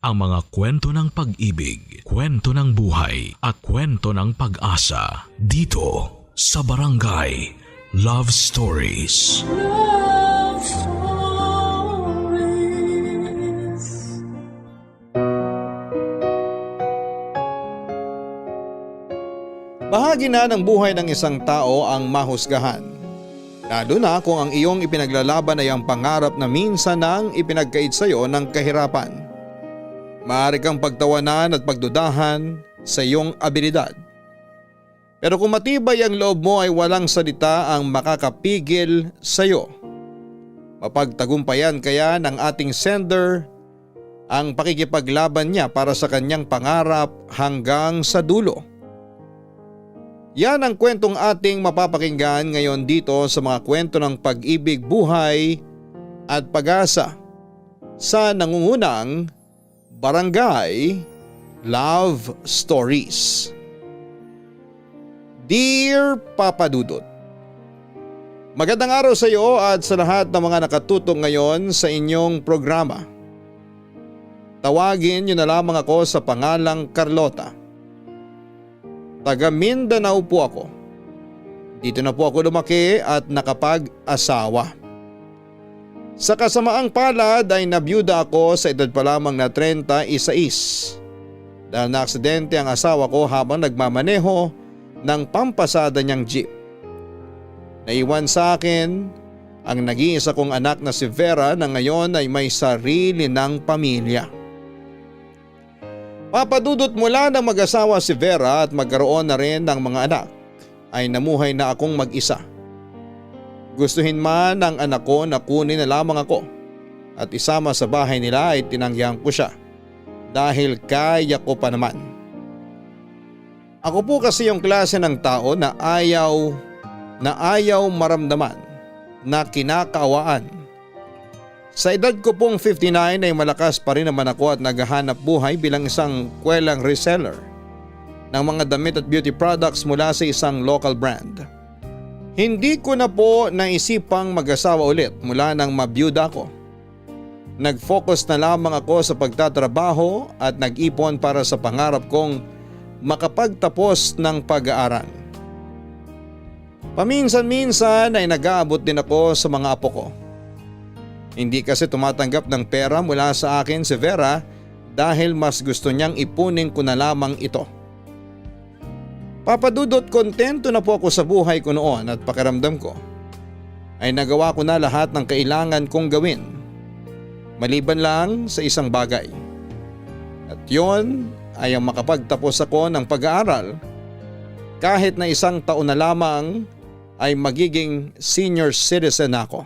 ang mga kwento ng pag-ibig, kwento ng buhay at kwento ng pag-asa dito sa Barangay Love Stories. Love Stories. Bahagi na ng buhay ng isang tao ang mahusgahan. Lalo na kung ang iyong ipinaglalaban ay ang pangarap na minsan nang ipinagkait sa iyo ng kahirapan. Maaari kang pagtawanan at pagdudahan sa iyong abilidad. Pero kung matibay ang loob mo ay walang salita ang makakapigil sa iyo. Mapagtagumpayan kaya ng ating sender ang pakikipaglaban niya para sa kanyang pangarap hanggang sa dulo. Yan ang kwentong ating mapapakinggan ngayon dito sa mga kwento ng pag-ibig, buhay at pag-asa sa nangungunang Barangay Love Stories. Dear Papa Dudut, magandang araw sa iyo at sa lahat ng mga nakatutok ngayon sa inyong programa. Tawagin niyo na lamang ako sa pangalang Carlota. Taga Mindanao po ako. Dito na po ako lumaki at nakapag-asawa. Sa kasamaang palad ay nabiyuda ako sa edad pa lamang na 36 dahil naaksidente ang asawa ko habang nagmamaneho ng pampasada niyang jeep. Naiwan sa akin ang nag-iisa kong anak na si Vera na ngayon ay may sarili ng pamilya. Papadudot mula ng mag-asawa si Vera at magkaroon na rin ng mga anak ay namuhay na akong mag-isa. Gustuhin man ng anak ko na kunin na lamang ako at isama sa bahay nila ay tinanggihan ko siya dahil kaya ko pa naman. Ako po kasi yung klase ng tao na ayaw maramdaman, na kinakaawaan. Sa edad ko pong 59 ay malakas pa rin naman ako at naghahanap buhay bilang isang kwelang reseller ng mga damit at beauty products mula sa isang local brand. Hindi ko na po naisipang mag-asawa ulit mula nang mabiyuda ako. Nag-focus na lamang ako sa pagtatrabaho at nag-ipon para sa pangarap kong makapagtapos ng pag-aaral. Paminsan-minsan ay nag-aabot din ako sa mga apo ko. Hindi kasi tumatanggap ng pera mula sa akin si Vera dahil mas gusto niyang ipunin ko na lamang ito. Papadudot, kontento na po ako sa buhay ko noon at pakiramdam ko ay nagawa ko na lahat ng kailangan kong gawin. Maliban lang sa isang bagay. At yon ay ang makapagtapos ako ng pag-aaral. Kahit na isang taon na lamang ay magiging senior citizen ako.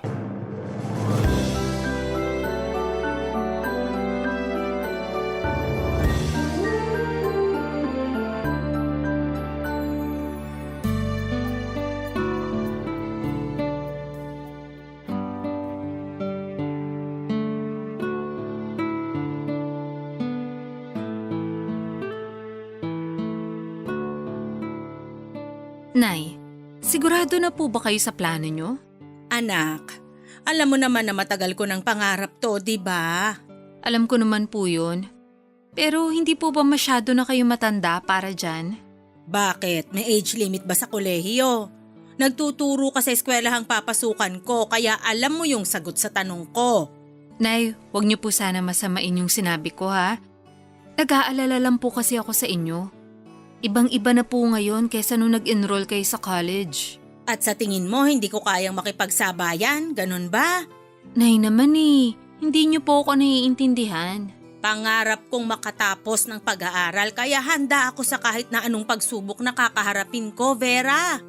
Nay, sigurado na po ba kayo sa plano nyo? Anak, alam mo naman na matagal ko ng pangarap to, di ba? Alam ko naman po yun. Pero hindi po ba masyado na kayo matanda para dyan? Bakit? May age limit ba sa kolehiyo? Nagtuturo ka sa eskwelahang papasukan ko kaya alam mo yung sagot sa tanong ko. Nay, huwag niyo po sana masamain yung sinabi ko ha. Nag-aalala lang po kasi ako sa inyo. Ibang-iba na po ngayon kaysa nung nag-enroll kayo sa college. At sa tingin mo hindi ko kayang makipagsabayan, ganun ba? Nay naman hindi niyo po ako naiintindihan. Pangarap kong makatapos ng pag-aaral kaya handa ako sa kahit na anong pagsubok na kakaharapin ko, Vera.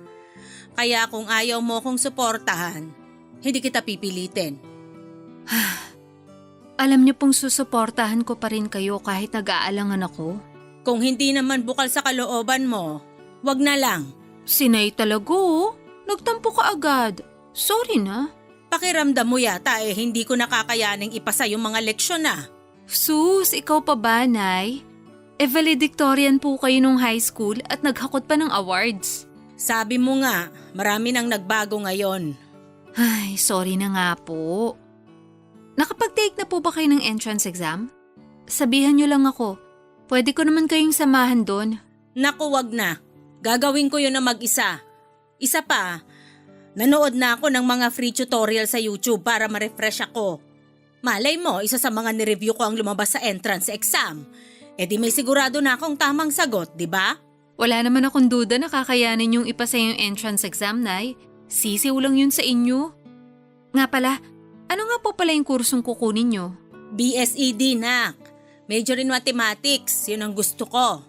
Kaya kung ayaw mo kong suportahan, hindi kita pipilitin. Alam niyo pong susuportahan ko pa rin kayo kahit nag-aalangan ako. Kung hindi naman bukal sa kalooban mo, wag na lang. Sinay talaga oh. Nagtampo ka agad. Sorry na. Pakiramdam mo yata hindi ko nakakayaning ipasa yung mga leksyon na. Sus, ikaw pa ba, Nay? Valedictorian po kayo nung high school at naghakot pa ng awards. Sabi mo nga, marami nang nagbago ngayon. Ay, sorry na nga po. Nakapag-take na po ba kayo ng entrance exam? sabihan niyo lang ako. Pwede ko naman kayong samahan doon. Naku, wag na. Gagawin ko yun na mag-isa. Isa pa, nanood na ako ng mga free tutorial sa YouTube para ma-refresh ako. Malay mo, isa sa mga nireview ko ang lumabas sa entrance exam. E di may sigurado na akong tamang sagot, di ba? Wala naman akong duda na kakayanin yung ipasa yung entrance exam, Nay. Sisiw lang yun sa inyo. Nga pala, ano nga po pala yung kursong kukunin nyo? BSED, nak. Major in Mathematics, yun ang gusto ko.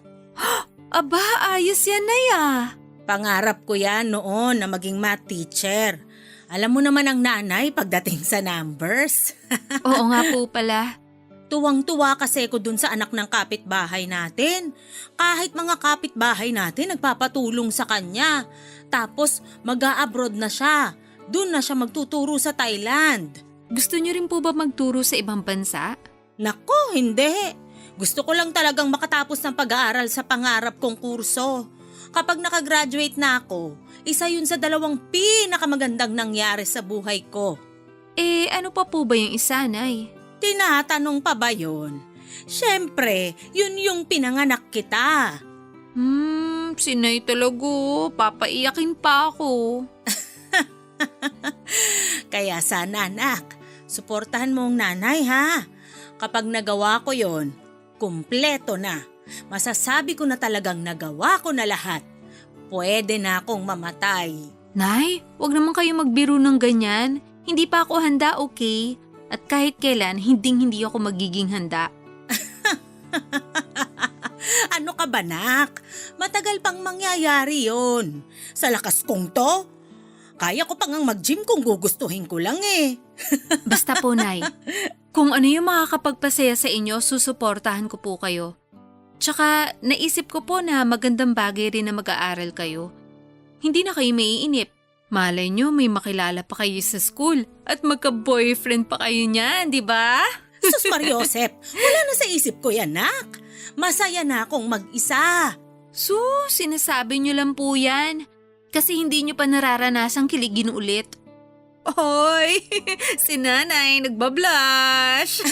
Aba, ayos yan, Nay ah. Pangarap ko yan noon na maging math teacher. Alam mo naman ang nanay pagdating sa numbers. Oo nga po pala. Tuwang-tuwa kasi ko dun sa anak ng kapitbahay natin. Kahit mga kapitbahay natin nagpapatulong sa kanya. Tapos mag-a-abroad na siya. Dun na siya magtuturo sa Thailand. Gusto niyo rin po ba magturo sa ibang bansa? Nako, hindi. Gusto ko lang talagang makatapos ng pag-aaral sa pangarap kong kurso. Kapag nakagraduate na ako, isa yun sa 2 pinakamagandang nangyari sa buhay ko. Eh, ano pa po ba yung isa, Nay? Tinatanong pa ba yun? Siyempre, yun yung pinanganak kita. Si Nay talaga. Papaiyakin pa ako. Kaya sana anak, suportahan mo ang nanay ha. Kapag nagawa ko yon, kumpleto na. Masasabi ko na talagang nagawa ko na lahat. Pwede na akong mamatay. Nay, wag naman kayo magbiro ng ganyan. Hindi pa ako handa, okay? At kahit kailan, hindi ako magiging handa. Ano ka ba, nak? Matagal pang mangyayari yon. Sa lakas kong to, kaya ko pang mag-gym kung gugustuhin ko lang eh. Basta po, Nay. Kung ano yung makakapagpasaya sa inyo, susuportahan ko po kayo. Tsaka naisip ko po na magandang bagay rin na mag-aaral kayo. Hindi na kayo maiinip. Malay nyo may makilala pa kayo sa school at magka-boyfriend pa kayo niyan, di ba? Sus Mariosep, wala na sa isip ko yan, nak. Masaya na akong mag-isa. Sinasabi nyo lang po yan. Kasi hindi nyo pa nararanasang kiligin ulit. Hoy, si Nanay nagbablush.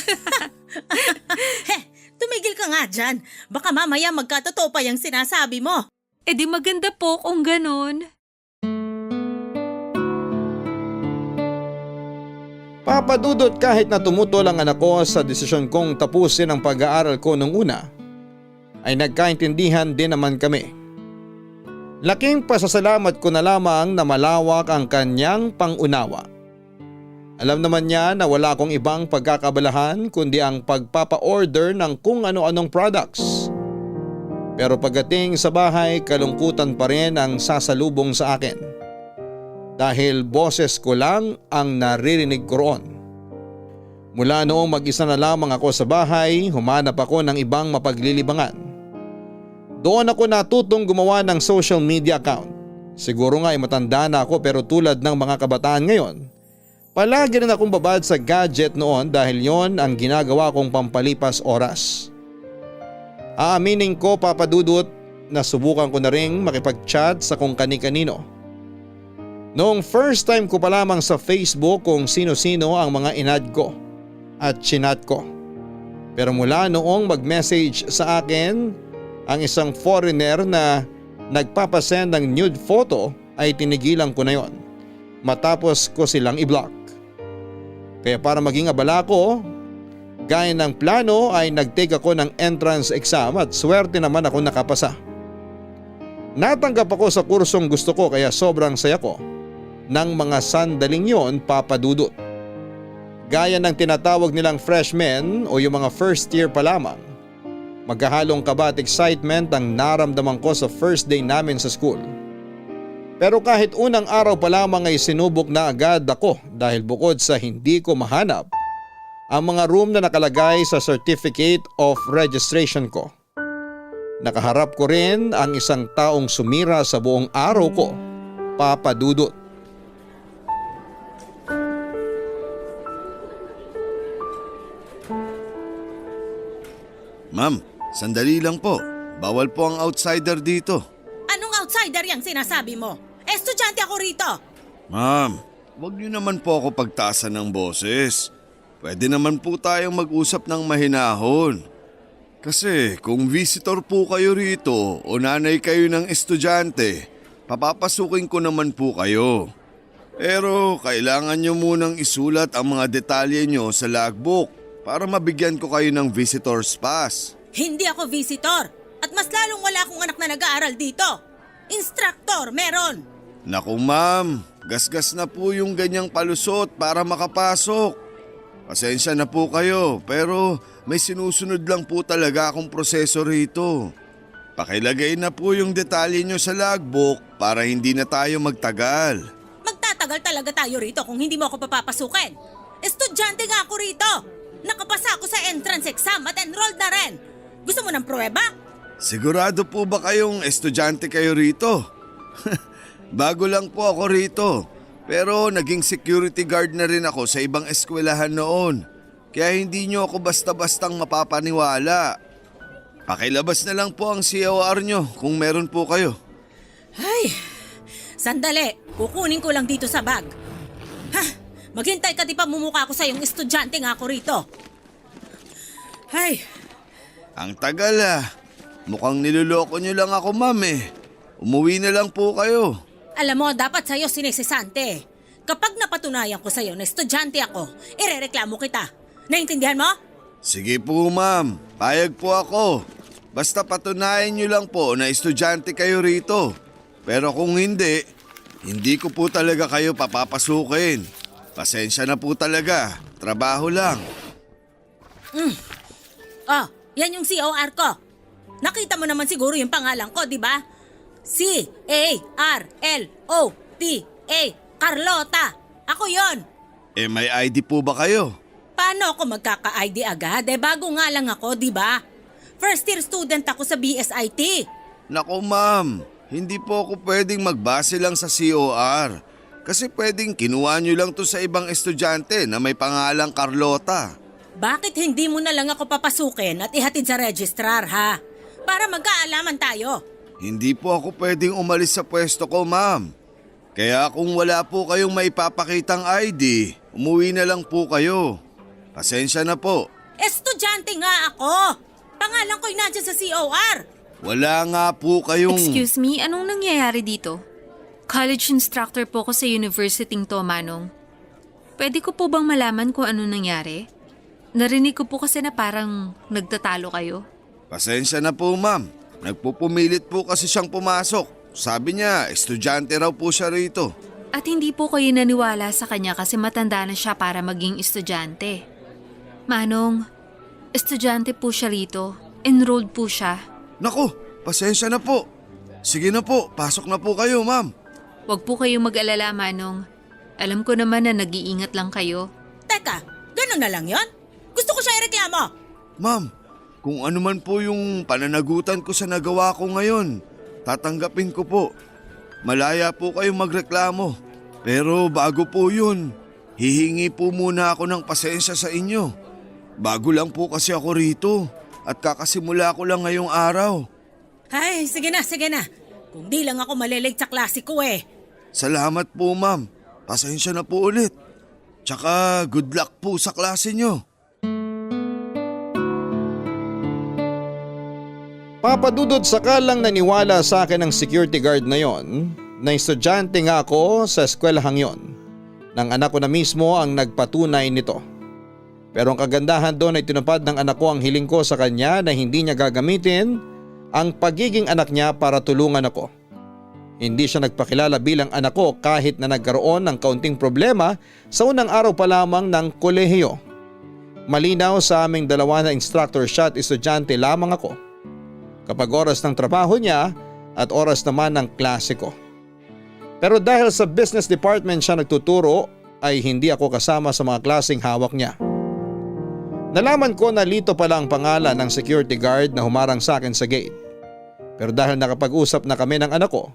Tumigil ka nga dyan. Baka mamaya magkatotoo pa yung sinasabi mo. Eh di maganda po kung ganon. Papa Dudut, kahit na tumutol ang anak ko sa desisyon kong tapusin ang pag-aaral ko nung una, ay nagkaintindihan din naman kami. Laking pasasalamat ko na lamang na malawak ang kanyang pangunawa. Alam naman niya na wala akong ibang pagkakabalahan kundi ang pagpapa-order ng kung ano-anong products. Pero pagdating sa bahay, kalungkutan pa rin ang sasalubong sa akin. Dahil boses ko lang ang naririnig ko roon. Mula noong mag-isa na lamang ako sa bahay, humanap ako ng ibang mapaglilibangan. Doon ako natutong gumawa ng social media account. Siguro nga ay matanda na ako pero tulad ng mga kabataan ngayon, palagi rin akong babad sa gadget noon dahil yon ang ginagawa kong pampalipas oras. Aaminin ko, Papa Dudut, na subukan ko na ring makipag-chat sa kung kani-kanino. Noong first time ko pa lamang sa Facebook kung sino-sino ang mga inad ko at chinat ko. Pero mula noong mag-message sa akin ang isang foreigner na nagpapasend ng nude photo ay tinigilan ko na yon matapos ko silang i-block. Kaya para maging abala ko, gaya ng plano ay nag-take ako ng entrance exam at swerte naman ako nakapasa. Natanggap ako sa kursong gusto ko kaya sobrang saya ko ng mga sandaling yon, Papa Dudut. Gaya ng tinatawag nilang freshmen o yung mga first year pa lamang, magkahalong kaba at excitement ang naramdaman ko sa first day namin sa school. Pero kahit unang araw pa lamang ay sinubok na agad ako dahil bukod sa hindi ko mahanap ang mga room na nakalagay sa certificate of registration ko, nakaharap ko rin ang isang taong sumira sa buong araw ko, Papa Dudut. Ma'am, sandali lang po. Bawal po ang outsider dito. Anong outsider yung sinasabi mo? Estudyante ako rito. Ma'am, wag niyo naman po ako pagtaasan ng boses. Pwede naman po tayong mag-usap ng mahinahon. Kasi kung visitor po kayo rito o nanay kayo ng estudyante, papapasukin ko naman po kayo. Pero kailangan nyo munang isulat ang mga detalye nyo sa logbook para mabigyan ko kayo ng visitor's pass. Hindi ako visitor at mas lalong wala akong anak na nag-aaral dito. Instructor, meron. Naku ma'am, gasgas na po yung ganyang palusot para makapasok. Pasensya na po kayo pero may sinusunod lang po talaga akong proseso rito. Pakilagay na po yung detalye nyo sa logbook para hindi na tayo magtagal. Magtatagal talaga tayo rito kung hindi mo ako papapasukin. Estudyante nga ako rito. Nakapasa ako sa entrance exam at enrolled na rin. Gusto mo ng pruweba? Sigurado po ba kayong estudyante kayo rito? Bago lang po ako rito. Pero naging security guard na rin ako sa ibang eskwelahan noon. Kaya hindi nyo ako basta-bastang mapapaniwala. Pakilabas na lang po ang COR nyo kung meron po kayo. Ay, sandali. Kukunin ko lang dito sa bag. Ha, maghintay ka di pa mumukha ako sa yung estudyante nga ako rito. Ay, Ang tagal Mukhang niloloko nyo lang ako ma'am Umuwi na lang po kayo. alam mo, dapat sa'yo sinisisante. Kapag napatunayan ko sa'yo na estudyante ako, irereklamo kita. Naintindihan mo? Sige po ma'am, payag po ako. Basta patunayan nyo lang po na estudyante kayo rito. Pero kung hindi, hindi ko po talaga kayo papapasukin. Pasensya na po talaga, trabaho lang. Oh, yan yung COR ko. Nakita mo naman siguro yung pangalan ko, di ba? C-A-R-L-O-T-A, Carlota. Ako yon. May ID po ba kayo? Paano ako magkaka-ID agad? Bago nga lang ako, di ba? First year student ako sa BSIT. Naku ma'am, hindi po ako pwedeng magbase lang sa COR. Kasi pwedeng kinuha nyo lang to sa ibang estudyante na may pangalang Carlota. Bakit hindi mo na lang ako papasukin at ihatid sa registrar, ha? Para magkaalaman tayo. Hindi po ako pwedeng umalis sa pwesto ko ma'am. Kaya kung wala po kayong maipapakitang ID, umuwi na lang po kayo. Pasensya na po. Estudyante nga ako. Pangalan ko'y nandiyan sa COR. Wala nga po kayong... Excuse me, anong nangyayari dito? College instructor po ko sa university to, Manong. Pwede ko po bang malaman kung anong nangyari? Narinig ko po kasi na parang nagtatalo kayo. Pasensya na po ma'am. Nagpupumilit po kasi siyang pumasok. Sabi niya, estudyante raw po siya rito. At hindi po kayo naniwala sa kanya kasi matanda na siya para maging estudyante. Manong, estudyante po siya rito. Enrolled po siya. Naku, pasensya na po. Sige na po, pasok na po kayo ma'am. Huwag po kayong mag-alala, Manong. Alam ko naman na nag-iingat lang kayo. Teka, gano'n na lang yon? Gusto ko siya ireklamo. Ma'am, kung ano man po yung pananagutan ko sa nagawa ko ngayon, tatanggapin ko po. Malaya po kayong magreklamo. Pero bago po yun, hihingi po muna ako ng pasensya sa inyo. Bago lang po kasi ako rito at kakasimula ko lang ngayong araw. Ay, sige na, sige na. Kung di lang ako malilate sa klase ko Salamat po ma'am. Pasensya na po ulit. Tsaka good luck po sa klase nyo. Papadudod sakalang naniwala sa akin ng security guard na yon na estudyante nga ako sa eskwelahang yon. Nang anak ko na mismo ang nagpatunay nito. Pero ang kagandahan doon ay tinupad ng anak ko ang hiling ko sa kanya na hindi niya gagamitin ang pagiging anak niya para tulungan ako. Hindi siya nagpakilala bilang anak ko kahit na nagkaroon ng kaunting problema sa unang araw pa lamang ng kolehiyo. Malinaw sa aming dalawa na instructor siya at estudyante lamang ako. Kapag oras ng trabaho niya at oras naman ng klase ko. Pero dahil sa business department siya nagtuturo ay hindi ako kasama sa mga klaseng hawak niya. Nalaman ko na Lito pala ang pangalan ng security guard na humarang sa akin sa gate. Pero dahil nakapag-usap na kami ng anak ko,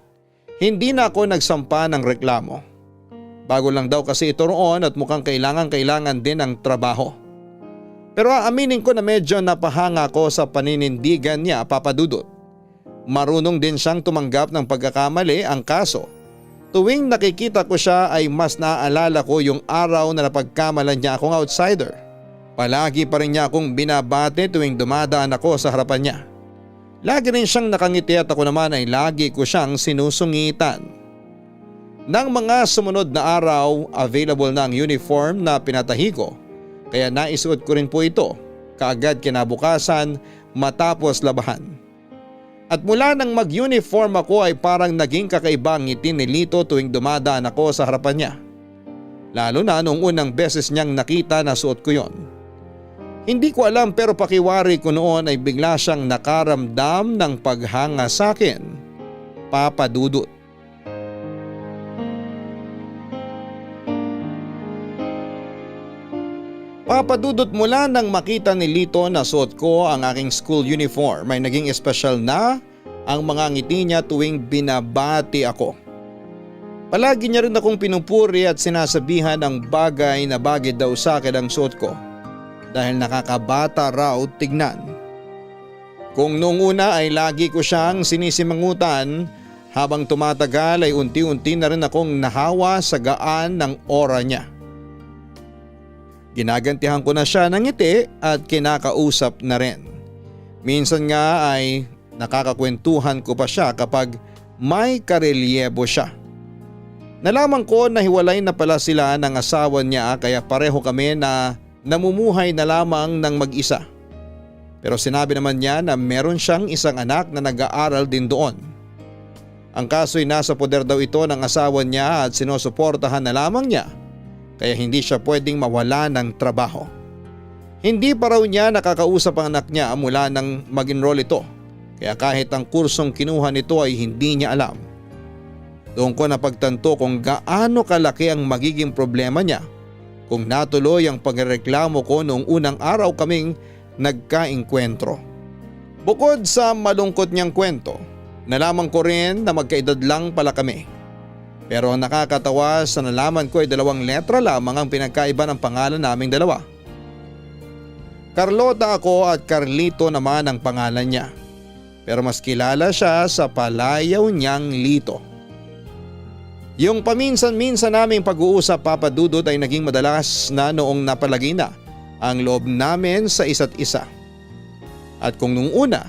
hindi na ako nagsampa ng reklamo. Bago lang daw kasi ito roon at mukhang kailangan din ng trabaho. Pero aaminin ko na medyo napahanga ko sa paninindigan niya, Papadudot. Marunong din siyang tumanggap ng pagkakamali. Ang kaso, tuwing nakikita ko siya ay mas naaalala ko yung araw na napagkamalan niya akong outsider. Palagi pa rin niya akong binabate tuwing dumadaan ako sa harapan niya. Lagi rin siyang nakangiti at ako naman ay lagi ko siyang sinusungitan. Nang mga sumunod na araw, available na ang uniform na pinatahi ko, kaya naisuot ko rin po ito kaagad kinabukasan matapos labahan. At mula nang mag-uniform ako ay parang naging kakaiba ang ngiti ni Lito tuwing dumadaan ako sa harapan niya. Lalo na nung unang beses niyang nakita na suot ko yon. Hindi ko alam pero pakiwari ko noon ay bigla siyang nakaramdam ng paghanga sa akin. Papa Dudut. Papa Dudut, mula nang makita ni Lito na suot ko ang aking school uniform ay naging espesyal na ang mga ngiti niya tuwing binabati ako. Palagi niya rin akong pinupuri at sinasabihan ng bagay na bagay daw sa akin ang suot ko dahil nakakabata raw tignan. Kung noong una ay lagi ko siyang sinisimangutan, habang tumatagal ay unti-unti na rin akong nahawa sa gaan ng aura niya. Ginagantihan ko na siya ng ngiti at kinakausap na rin. Minsan nga ay nakakakwentuhan ko pa siya kapag may karelyebo siya. Nalaman ko na hiwalay na pala sila ng asawa niya kaya pareho kami na namumuhay na lamang ng mag-isa. Pero sinabi naman niya na meron siyang isang anak na nag-aaral din doon. Ang kaso'y nasa poder daw ito ng asawa niya at sinusuportahan na lamang niya. Kaya hindi siya pwedeng mawala ng trabaho. Hindi pa raw niya nakakausap ang anak niya mula nang mag-enroll ito. Kaya kahit ang kursong kinuha nito ay hindi niya alam. Doon ko napagtanto kung gaano kalaki ang magiging problema niya kung natuloy ang pagreklamo ko noong unang araw kaming nagkaengkwentro. Bukod sa malungkot niyang kwento, nalaman ko rin na magkaedad lang pala kami. Pero ang nakakatawa sa nalaman ko ay 2 letra lamang ang pinagkaiba ng pangalan naming dalawa. Carlota ako at Carlito naman ang pangalan niya. Pero mas kilala siya sa palayaw niyang Lito. Yung paminsan-minsan naming pag-uusap, Papa Dudut, ay naging madalas na noong napalagi na ang loob namin sa isa't isa. At kung nung una,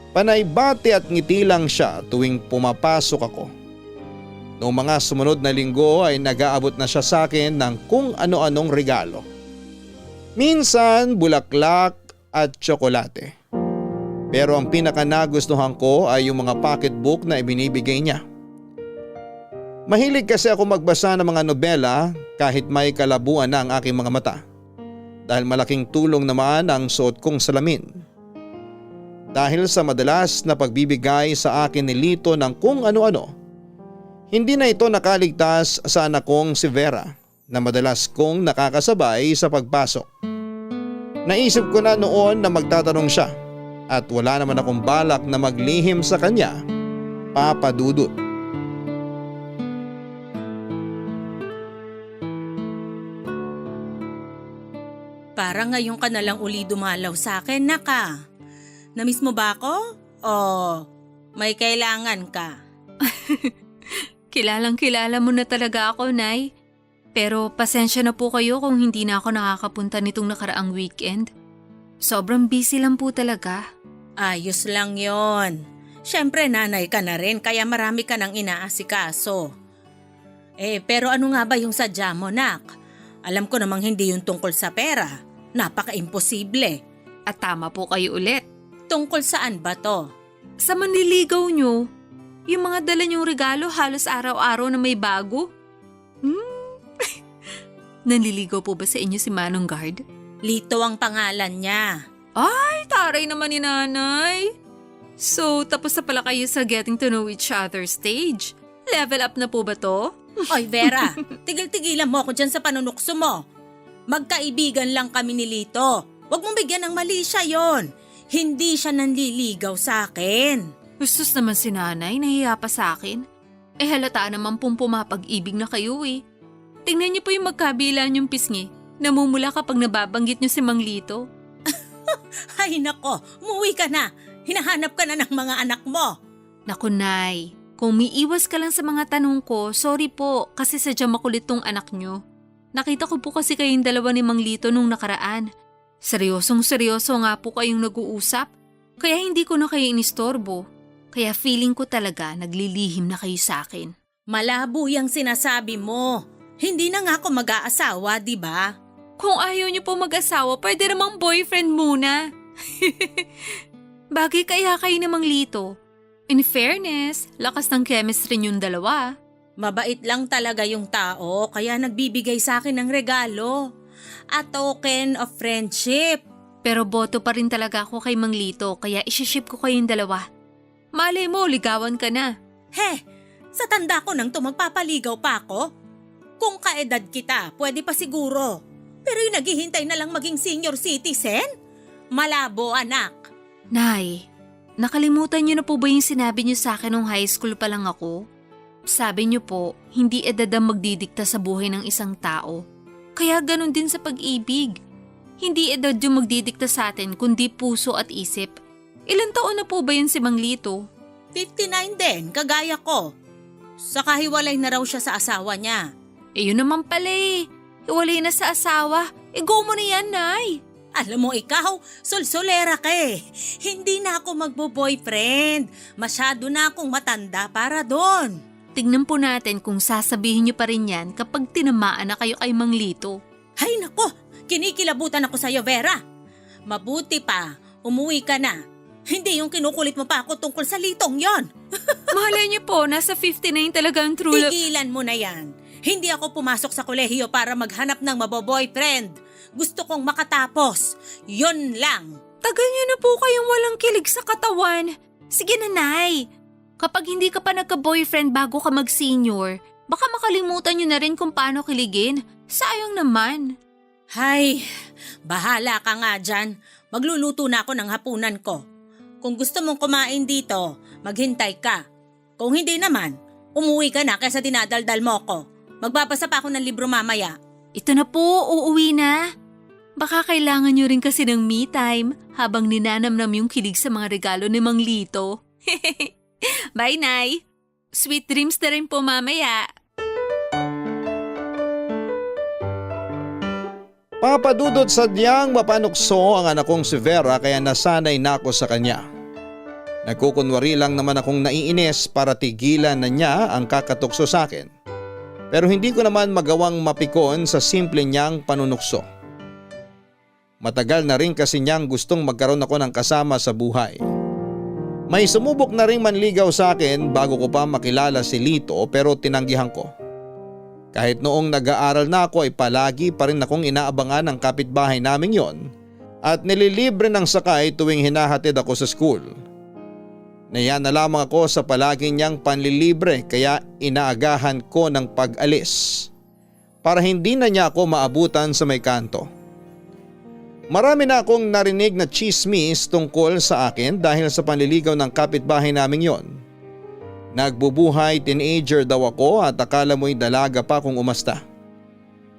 panay bati at ngiti lang siya tuwing pumapasok ako. Noong mga sumunod na linggo ay nag-aabot na siya sa akin ng kung ano-anong regalo. Minsan bulaklak at tsokolate. Pero ang pinaka nagustuhan ko ay yung mga pocketbook na ibinibigay niya. Mahilig kasi ako magbasa ng mga nobela kahit may kalabuan na ang aking mga mata. Dahil malaking tulong naman ang suot kong salamin. Dahil sa madalas na pagbibigay sa akin ni Lito ng kung ano-ano, hindi na ito nakaligtas sa anak kong si Vera na madalas kong nakakasabay sa pagpasok. Naisip ko na noon na magtatanong siya at wala naman akong balak na maglihim sa kanya, Papa Dudut. Parang ngayon ka na lang uli dumalaw sa akin, naka. Namiss mo ba ako? O may kailangan ka? Kilalang-kilala mo na talaga ako, Nay. Pero pasensya na po kayo kung hindi na ako nakakapunta nitong nakaraang weekend. Sobrang busy lang po talaga. Ayos lang yon. Siyempre nanay ka na rin kaya marami ka nang inaasikaso. Pero ano nga ba yung sadya mo, nak? Alam ko namang hindi yung tungkol sa pera. Napaka-imposible. At tama po kayo ulit. Tungkol saan ba to? Sa manliligaw nyo, yung mga dala nyong regalo halos araw-araw na may bago. Nanliligaw po ba sa inyo si Manong Guard? Lito ang pangalan niya. Ay, taray naman ni nanay. So, tapos na pala kayo sa getting to know each other stage. Level up na po ba to? Oy Vera, tigil-tigilan mo ako dyan sa panunukso mo. Magkaibigan lang kami ni Lito. Huwag mong bigyan ng mali siya yon. Hindi siya nanliligaw sa akin. Gustos naman si nanay, nahiya pa sa akin. Halata naman pong pumapag-ibig na kayo eh. Tingnan niyo po yung magkabila niyong pisngi. Namumula kapag nababanggit niyo si Mang Lito. Ay nako, umuwi ka na. Hinahanap ka na ng mga anak mo. Naku, Nay. Kung miiwas ka lang sa mga tanong ko, sorry po kasi sadyang makulit tong anak niyo. Nakita ko po kasi kayong dalawa ni Mang Lito nung nakaraan. Seryosong-seryoso nga po kayong nag-uusap, kaya hindi ko na kayo inistorbo. Kaya feeling ko talaga naglilihim na kayo sa akin. Malabo yung sinasabi mo. Hindi na nga ako mag-aasawa, di ba? Kung ayaw niyo po mag-asawa, pwede namang boyfriend muna. Bagay kaya kayo namang Lito. In fairness, lakas ng chemistry niyong dalawa. Mabait lang talaga yung tao kaya nagbibigay sa akin ng regalo. A token of friendship. Pero boto pa rin talaga ako kay Mang Lito kaya isiship ko kayong dalawa. Malay mo, ligawan ka na. Sa tanda ko nang magpapaligaw pa ako? Kung kaedad kita, pwede pa siguro. Pero yung naghihintay na lang maging senior citizen? Malabo, anak. Nay, nakalimutan niyo na po ba yung sinabi niyo sa akin nung high school pa lang ako? Sabi niyo po, hindi edad ang magdidikta sa buhay ng isang tao. Kaya ganun din sa pag-ibig. Hindi edad yung magdidikta sa atin kundi puso at isip. Ilan taon na po ba yun si Mang Lito? 59 din, kagaya ko. Saka hiwalay na raw siya sa asawa niya. Yun naman pala eh. Iwalay na sa asawa. Go mo na yan, Nay. Alam mo ikaw, sulsulera ka eh. Hindi na ako magbo-boyfriend. Masyado na akong matanda para doon. Tignan po natin kung sasabihin niyo pa rin yan kapag tinamaan na kayo kay Mang Lito. Hay nako, kinikilabutan ako sa'yo, Vera. Mabuti pa, umuwi ka na. Hindi yung kinukulit mo pa ako tungkol sa litong yon. Mahalay niyo po, nasa 59 talaga ang true love. Tigilan mo na yan. Hindi ako pumasok sa kolehiyo para maghanap ng maboboyfriend. Gusto kong makatapos. Yun lang. Tagal niyo na po kayong walang kilig sa katawan. Sige na, Nay. Kapag hindi ka pa nagka-boyfriend bago ka mag-senior, baka makalimutan niyo na rin kung paano kiligin. Sayang naman. Hay, bahala ka nga dyan. Magluluto na ako ng hapunan ko. Kung gusto mong kumain dito, maghintay ka. Kung hindi naman, umuwi ka na kaysa dinadaldal mo ko. Magbabasa pa ako ng libro mamaya. Ito na po, uuwi na. Baka kailangan niyo rin kasi ng me time habang ninanamnam yung kilig sa mga regalo ni Mang Lito. Bye, Nay. Sweet dreams na rin po mamaya. Papadudot sadyang mapanukso ang anak kong si Vera kaya nasanay na ako sa kanya. Nagkukunwari lang naman akong naiinis para tigilan na niya ang kakatukso sa akin. Pero hindi ko naman magawang mapikon sa simple niyang panunukso. Matagal na rin kasi niyang gustong magkaroon ako ng kasama sa buhay. May sumubok na rin manligaw sa akin bago ko pa makilala si Lito pero tinanggihan ko. Kahit noong nag-aaral na ako ay palagi pa rin akong inaabangan ng kapitbahay naming yon at nililibre ng sakay tuwing hinahatid ako sa school. Naiya na lamang ako sa palagi niyang panlilibre kaya inaagahan ko ng pag-alis para hindi na niya ako maabutan sa may kanto. Marami na akong narinig na chismis tungkol sa akin dahil sa panliligaw ng kapitbahay naming yon. Nagbubuhay teenager daw ako at akala mo'y dalaga pa kung umasta.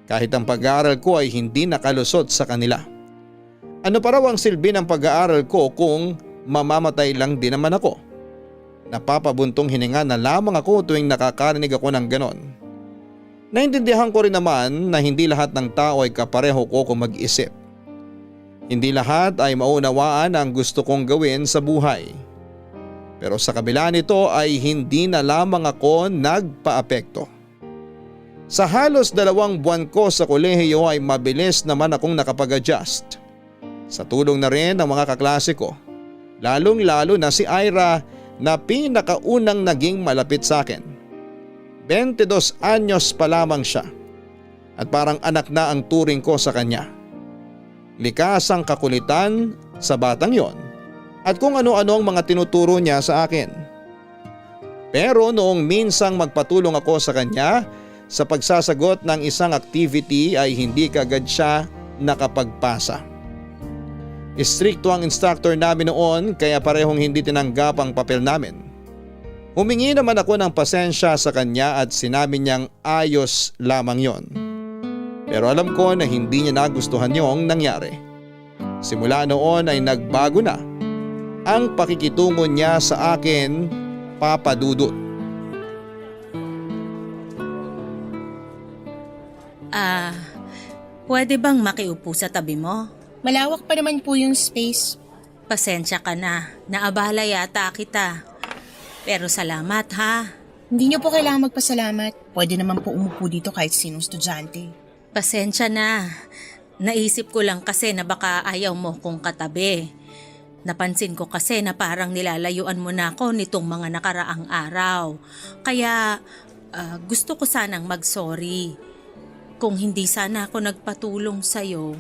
Kahit ang pag-aaral ko ay hindi nakalusot sa kanila. Ano pa raw ang silbi ng pag-aaral ko kung mamamatay lang din naman ako? Napapabuntong hininga na lamang ako tuwing nakakarinig ako ng ganon. Naintindihan ko rin naman na hindi lahat ng tao ay kapareho ko kung mag-isip. Hindi lahat ay maunawaan ang gusto kong gawin sa buhay. Pero sa kabila nito ay hindi na lamang ako nagpaapekto. Sa halos 2 buwan ko sa kolehiyo ay mabilis naman akong nakapag-adjust. Sa tulong na rin ng mga kaklase ko, lalong-lalo na si Ira na pinakaunang naging malapit sa akin. 22 anyos pa lamang siya at parang anak na ang turing ko sa kanya. Likas ang kakulitan sa batang yon at kung ano-ano ang mga tinuturo niya sa akin. Pero noong minsang magpatulong ako sa kanya sa pagsasagot ng isang activity ay hindi kagad siya nakapagpasa. Istrikto ang instructor namin noon kaya parehong hindi tinanggap ang papel namin. Humingi naman ako ng pasensya sa kanya at sinabi niyang ayos lamang yon. Pero alam ko na hindi niya nagustuhan yung nangyari. Simula noon ay nagbago na ang pakikitungo niya sa akin, Papa Dudut. Pwede bang makiupo sa tabi mo? Malawak pa naman po yung space. Pasensya ka na, naabala yata kita. Pero salamat ha. Hindi niyo po kailangan magpasalamat. Pwede naman po umupo dito kahit sinong estudyante. Pasensya na. Naisip ko lang kasi na baka ayaw mo kong katabi. Napansin ko kasi na parang nilalayuan mo na ako nitong mga nakaraang araw. Kaya gusto ko sanang mag-sorry. Kung hindi sana ako nagpatulong sa'yo,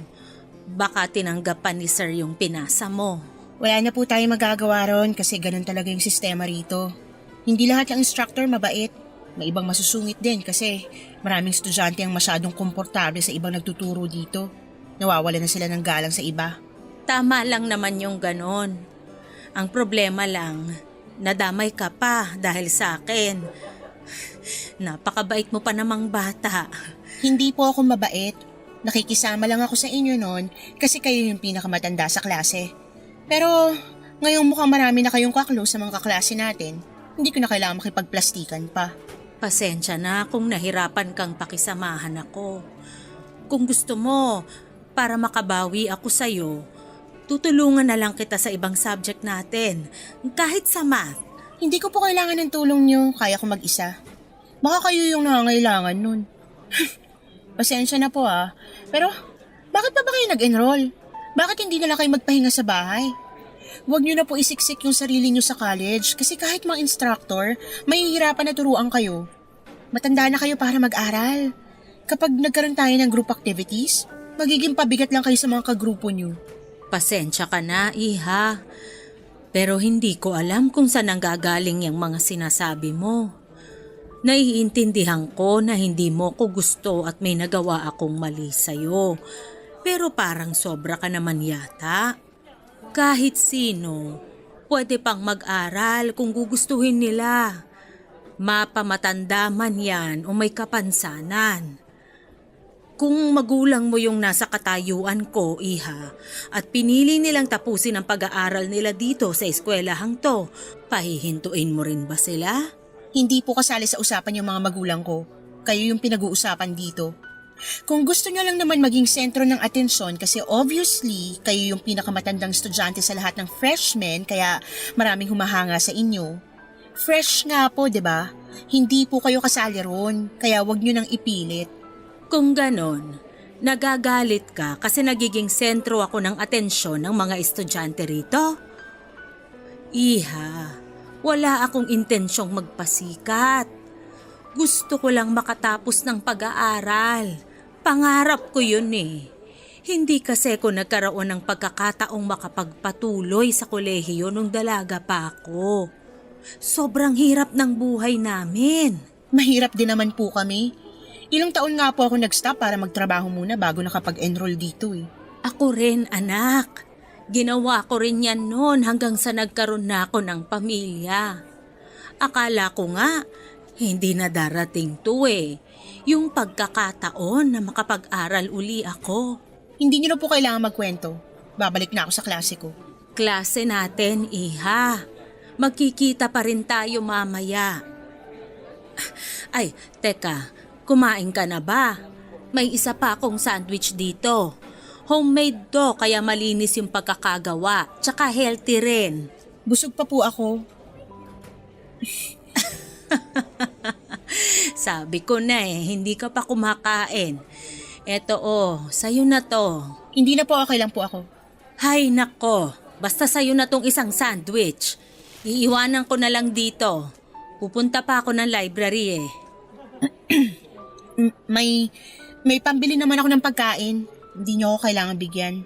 baka tinanggapan ni sir yung pinasa mo. Wala na po tayo magagawa ron kasi ganun talaga yung sistema rito. Hindi lahat ng instructor mabait. May ibang masusungit din kasi maraming estudyante ang masyadong komportable sa ibang nagtuturo dito. Nawawala na sila ng galang sa iba. Tama lang naman yung ganon. Ang problema lang, nadamay ka pa dahil sa akin. Napakabait mo pa namang bata. Hindi po ako mabait. Nakikisama lang ako sa inyo noon kasi kayo yung pinakamatanda sa klase. Pero ngayong mukhang marami na kayong kaklo sa mga kaklase natin, hindi ko na kailangan makipagplastikan pa. Pasensya na kung nahirapan kang pakisamahan ako. Kung gusto mo, para makabawi ako sa'yo, tutulungan na lang kita sa ibang subject natin, kahit sa math. Hindi ko po kailangan ng tulong nyo, kaya ko mag-isa. Baka kayo yung nangangailangan nun. Pasensya na po pero bakit pa ba kayo nag-enroll? Bakit hindi na lang kayo magpahinga sa bahay? Huwag nyo na po isiksik yung sarili nyo sa college kasi kahit mga instructor, mahihirapan na turuan kayo. Matanda na kayo para mag-aral. Kapag nagkaroon tayo ng group activities, magiging pabigat lang kayo sa mga kagrupo nyo. Pasensya ka na, iha. Pero hindi ko alam kung saan nanggagaling yung mga sinasabi mo. Naiintindihan ko na hindi mo ko gusto at may nagawa akong mali sa'yo. Pero parang sobra ka naman yata. Kahit sino, pwede pang mag-aral kung gugustuhin nila. Mapamatanda man yan o may kapansanan. Kung magulang mo yung nasa katayuan ko, iha, at pinili nilang tapusin ang pag-aaral nila dito sa eskwelahang to, pahihintuin mo rin ba sila? Hindi po kasali sa usapan yung mga magulang ko. Kayo yung pinag-uusapan dito. Kung gusto nyo lang naman maging sentro ng atensyon kasi obviously kayo yung pinakamatandang estudyante sa lahat ng freshmen kaya maraming humahanga sa inyo. Fresh nga po, 'di ba? Hindi po kayo kasali ron, kaya wag nyo nang ipilit. Kung ganon, nagagalit ka kasi nagiging sentro ako ng atensyon ng mga estudyante rito? Iha, wala akong intensyong magpasikat. Gusto ko lang makatapos ng pag-aaral. Pangarap ko yun eh. Hindi kasi ko nagkaroon ng pagkakataong makapagpatuloy sa kolehiyo nung dalaga pa ako. Sobrang hirap ng buhay namin. Mahirap din naman po kami. Ilang taon nga po ako nag-stop para magtrabaho muna bago nakapag-enroll dito eh. Ako rin, anak. Ginawa ko rin yan noon hanggang sa nagkaroon na ako ng pamilya. Akala ko nga, hindi na darating to eh. Yung pagkakataon na makapag-aral uli ako. Hindi niyo na po kailangan magkwento. Babalik na ako sa klase ko. Klase natin, iha. Magkikita pa rin tayo mamaya. Ay, teka. Kumain ka na ba? May isa pa akong sandwich dito. Homemade to kaya malinis yung pagkakagawa. Tsaka healthy rin. Busog pa po ako. Sabi ko na hindi ka pa kumakain. Eto sa'yo na to. Hindi na po, okay lang po ako. Hay nako, basta sa'yo na tong isang sandwich. Iiwanan ko na lang dito. Pupunta pa ako ng library May pambili naman ako ng pagkain. Hindi niyo ako kailangan bigyan.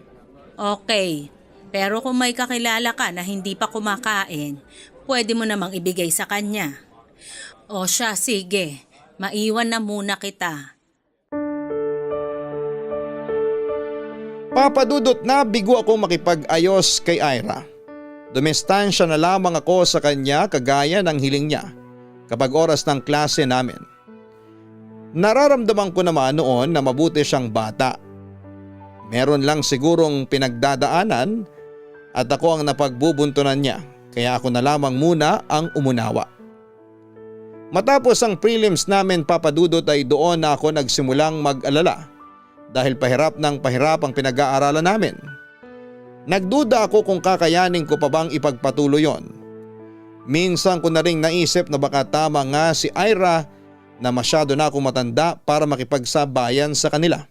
Okay, pero kung may kakilala ka na hindi pa kumakain, pwede mo namang ibigay sa kanya. O siya, sige. Maiwan na muna kita. Papadudot na bigo akong makipag-ayos kay Ira. Dumestansya na lamang ako sa kanya kagaya ng hiling niya kapag oras ng klase namin. Nararamdaman ko naman noon na mabuti siyang bata. Meron lang sigurong pinagdadaanan at ako ang napagbubuntunan niya kaya ako na lamang muna ang umunawa. Matapos ang prelims namin, Papadudot, ay doon na ako nagsimulang mag-alala dahil pahirap ng pahirap ang pinag-aaralan namin. Nagduda ako kung kakayanin ko pa bang ipagpatuloy yon. Minsan ko na ring naisip na baka tama nga si Ira na masyado na akong matanda para makipagsabayan sa kanila.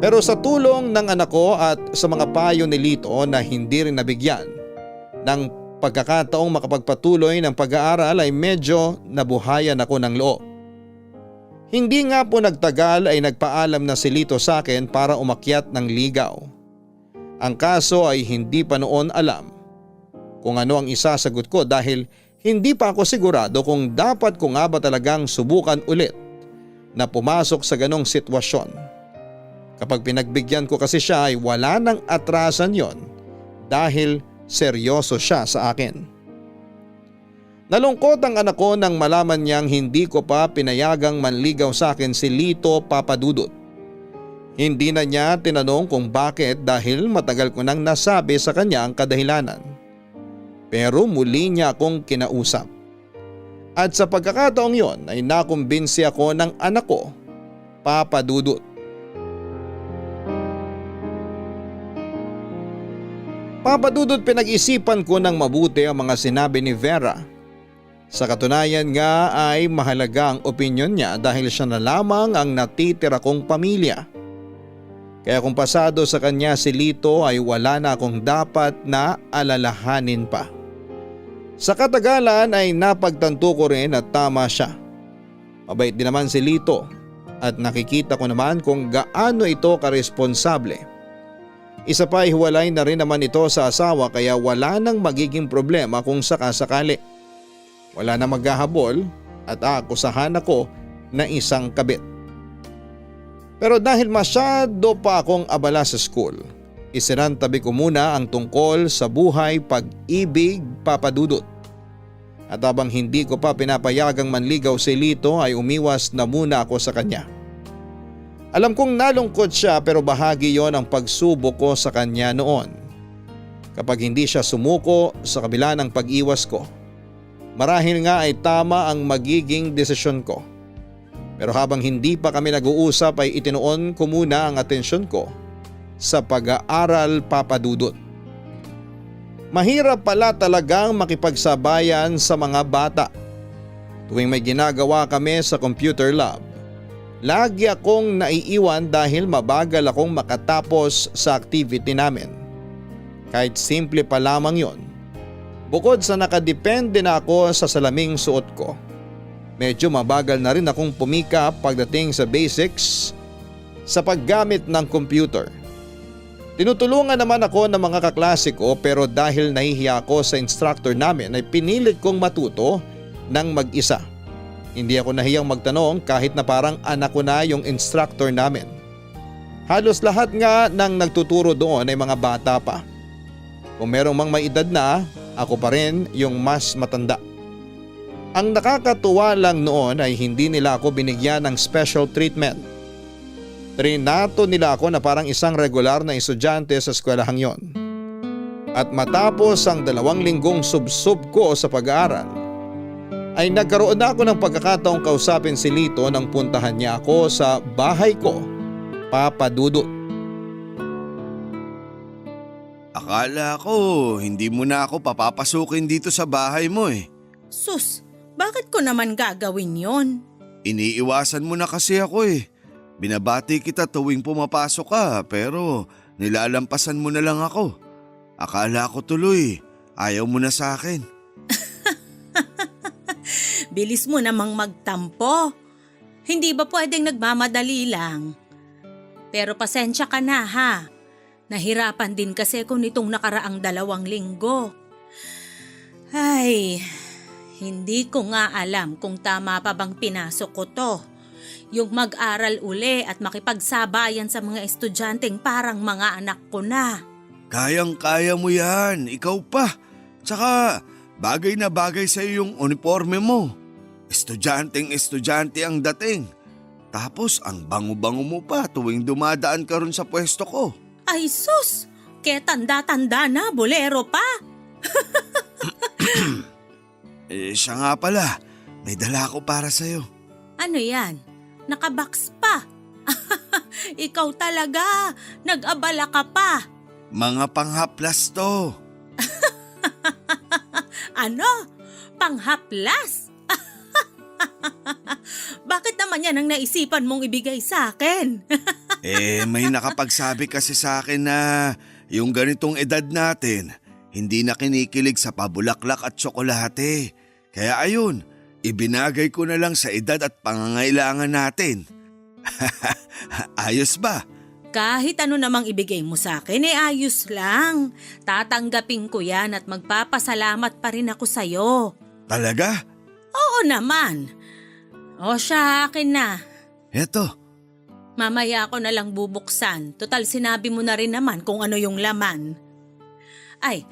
Pero sa tulong ng anak ko at sa mga payo ni Lito na hindi rin nabigyan ng pagkakataong makapagpatuloy ng pag-aaral ay medyo nabuhayan ako ng loob. Hindi nga po nagtagal ay nagpaalam na si Lito sa akin para umakyat ng ligaw. Ang kaso ay hindi pa noon alam kung ano ang isasagot ko dahil hindi pa ako sigurado kung dapat ko nga ba talagang subukan ulit na pumasok sa ganong sitwasyon. Kapag pinagbigyan ko kasi siya ay wala nang atrasan yon dahil seryoso siya sa akin. Nalungkot ang anak ko nang malaman niyang hindi ko pa pinayagang manligaw sa akin si Lito Papadudut. Hindi na niya tinanong kung bakit dahil matagal ko nang nasabi sa kanya ang kadahilanan. Pero muli niya akong kinausap. At sa pagkakataong yon ay nakumbinsi ako ng anak ko, Papadudut. Papadudot, pinag-isipan ko ng mabuti ang mga sinabi ni Vera. Sa katunayan nga ay mahalaga ang opinyon niya dahil siya na lamang ang natitira kong pamilya. Kaya kung pasado sa kanya si Lito ay wala na akong dapat na alalahanin pa. Sa katagalan ay napagtanto ko rin at tama siya. Mabait din naman si Lito at nakikita ko naman kung gaano ito karesponsable. Isa pa, hiwalay na rin naman ito sa asawa kaya wala nang magiging problema kung sakasakali. Wala na maghahabol at aakusahan ako na isang kabit. Pero dahil masyado pa akong abala sa school, isirantabi ko muna ang tungkol sa buhay pag-ibig, Papadudut. At habang hindi ko pa pinapayagang manligaw si Lito ay umiwas na muna ako sa kanya. Alam kong nalungkot siya pero bahagi yon ang pagsubok ko sa kanya noon. Kapag hindi siya sumuko sa kabila ng pag-iwas ko, marahil nga ay tama ang magiging desisyon ko. Pero habang hindi pa kami nag-uusap ay itinuon ko muna ang atensyon ko sa pag-aaral, Papadudut. Mahirap pala talagang makipagsabayan sa mga bata. Tuwing may ginagawa kami sa computer lab, lagi akong naiiwan dahil mabagal akong makatapos sa activity namin. Kahit simple pa lamang yon. Bukod sa nakadepende na ako sa salaming suot ko, medyo mabagal na rin akong pumika pagdating sa basics sa paggamit ng computer. Tinutulungan naman ako ng mga kaklase ko pero dahil nahihiya ako sa instructor namin ay pinilit kong matuto ng mag-isa. Hindi ako nahiyang magtanong kahit na parang anak ko na yung instructor namin. Halos lahat nga ng nagtuturo doon ay mga bata pa. Kung merong mang may edad na, ako pa rin yung mas matanda. Ang nakakatuwa lang noon ay hindi nila ako binigyan ng special treatment. Trinato nila ako na parang isang regular na estudyante sa eskwelahang yon. At matapos ang 2 linggong subsub ko sa pag-aaral, ay nagkaroon na ako ng pagkakataong kausapin si Lito nang puntahan niya ako sa bahay ko, Papadudut. Akala ko hindi mo na ako papapasukin dito sa bahay mo eh. Sus, bakit ko naman gagawin yon? Iniiwasan mo na kasi ako eh. Binabati kita tuwing pumapasok ka pero nilalampasan mo na lang ako. Akala ko tuloy, ayaw mo na sa akin. Bilis mo namang magtampo. Hindi ba pwedeng nagmamadali lang? Pero pasensya ka na ha. Nahirapan din kasi ko nitong nakaraang 2 linggo. Ay, hindi ko nga alam kung tama pa bang pinasok ko to. Yung mag-aral uli at makipagsabayan sa mga estudyanteng parang mga anak ko na. Kayang-kaya mo yan, ikaw pa. Tsaka bagay na bagay sa yung uniforme mo. Estudyanteng-estudyante ang dating. Tapos ang bango-bango mo pa tuwing dumadaan ka ron sa pwesto ko. Ay sus, kaya tanda-tanda na, bolero pa. Siya nga pala, may dala ko para sa'yo. Ano yan? Nakabox pa. Ikaw talaga, nag-abala ka pa. Mga panghaplas to. Ano? Panghaplas? Bakit naman yan ang naisipan mong ibigay sa akin? May nakapagsabi kasi sa akin na yung ganitong edad natin, hindi na kinikilig sa pabulaklak at tsokolate. Kaya ayun, ibinagay ko na lang sa edad at pangangailangan natin. Ayos ba? Kahit ano namang ibigay mo sa akin, ayos lang. Tatanggapin ko yan at magpapasalamat pa rin ako sa'yo. Talaga? Oo naman. O siya, akin na. Eto. Mamaya ako na lang bubuksan. Total sinabi mo na rin naman kung ano yung laman. Ay,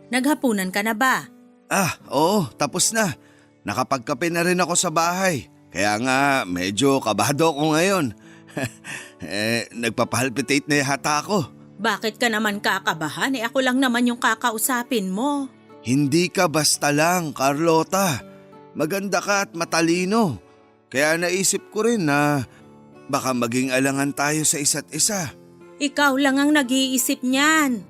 naghapunan ka na ba? Oo, tapos na. Nakapagkape na rin ako sa bahay. Kaya nga medyo kabado ako ngayon. Nagpapalpitate na yata ako. Bakit ka naman kakabahan? Ako lang naman yung kakausapin mo. Hindi ka basta lang, Carlota. Maganda ka at matalino. Kaya naisip ko rin na baka maging alangan tayo sa isa't isa. Ikaw lang ang nag-iisip niyan.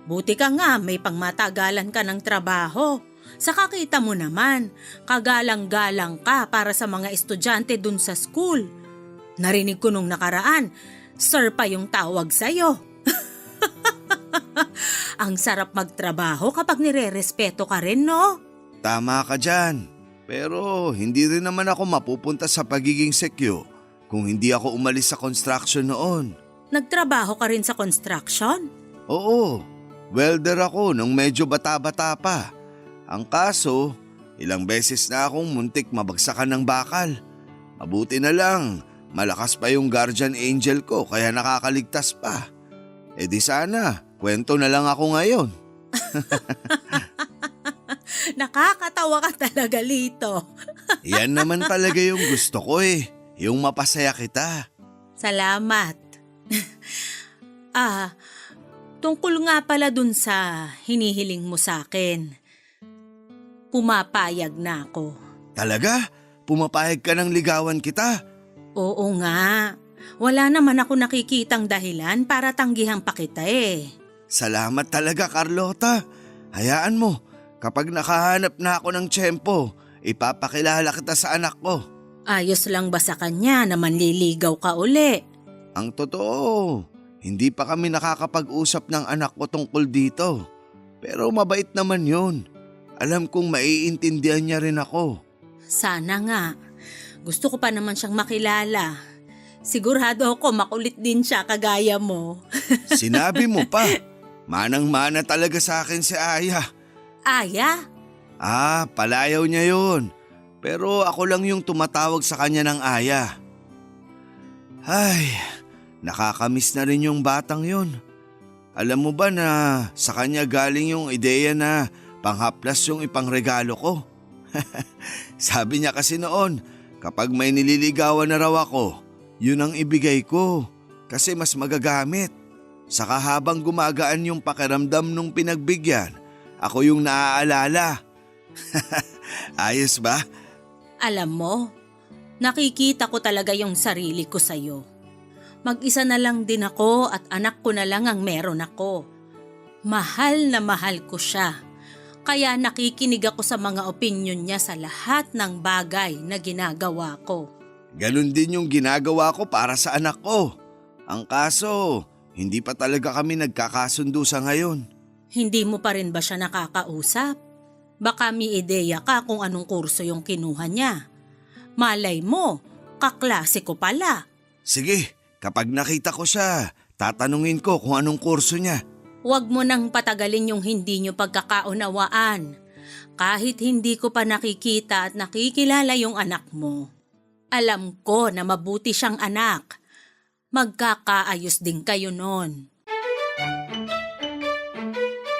Buti ka nga may pangmatagalan ka ng trabaho. Saka kita mo naman, kagalang-galang ka para sa mga estudyante dun sa school. Narinig ko nung nakaraan, sir pa yung tawag sa'yo. Ang sarap magtrabaho kapag nire-respeto ka rin, no? Tama ka dyan. Pero hindi rin naman ako mapupunta sa pagiging sekyo kung hindi ako umalis sa construction noon. Nagtrabaho ka rin sa construction? Oo, welder ako nung medyo bata-bata pa. Ang kaso, ilang beses na akong muntik mabagsakan ng bakal. Mabuti na lang, malakas pa yung guardian angel ko kaya nakakaligtas pa. Di sana, kwento na lang ako ngayon. Nakakatawa ka talaga, Lito. Yan naman talaga yung gusto ko yung mapasaya kita. Salamat. Tungkol nga pala dun sa hinihiling mo sa akin. Pumapayag na ako. Talaga? Pumapayag ka ng ligawan kita? Oo nga. Wala naman ako nakikitang dahilan para tanggihan pa kita Salamat talaga, Carlota. Hayaan mo, kapag nakahanap na ako ng tiyempo, ipapakilala kita sa anak ko. Ayos lang ba sa kanya na manliligaw ka uli? Ang totoo, hindi pa kami nakakapag-usap ng anak ko tungkol dito. Pero mabait naman yun. Alam kong maiintindihan niya rin ako. Sana nga. Gusto ko pa naman siyang makilala. Sigurado ako makulit din siya kagaya mo. Sinabi mo pa. Manang-mana talaga sa akin si Aya. Aya? Palayaw niya yun. Pero ako lang yung tumatawag sa kanya ng Aya. Ay, nakakamiss na rin yung batang yun. Alam mo ba na sa kanya galing yung ideya na panghaplas yung ipangregalo ko? Sabi niya kasi noon, kapag may nililigawan na raw ako, yun ang ibigay ko kasi mas magagamit. Saka habang gumagaan yung pakiramdam nung pinagbigyan, ako yung naaalala. Ayos ba? Alam mo, nakikita ko talaga yung sarili ko sa'yo. Mag-isa na lang din ako at anak ko na lang ang meron ako. Mahal na mahal ko siya. Kaya nakikinig ako sa mga opinyon niya sa lahat ng bagay na ginagawa ko. Ganon din yung ginagawa ko para sa anak ko. Ang kaso, hindi pa talaga kami nagkakasundo sa ngayon. Hindi mo pa rin ba siya nakakausap? Baka may ideya ka kung anong kurso yung kinuha niya. Malay mo, kaklase ko pala. Sige, kapag nakita ko siya, tatanungin ko kung anong kurso niya. Huwag mo nang patagalin yung hindi nyo pagkakaunawaan. Kahit hindi ko pa nakikita at nakikilala yung anak mo. Alam ko na mabuti siyang anak. Magkakaayos din kayo nun.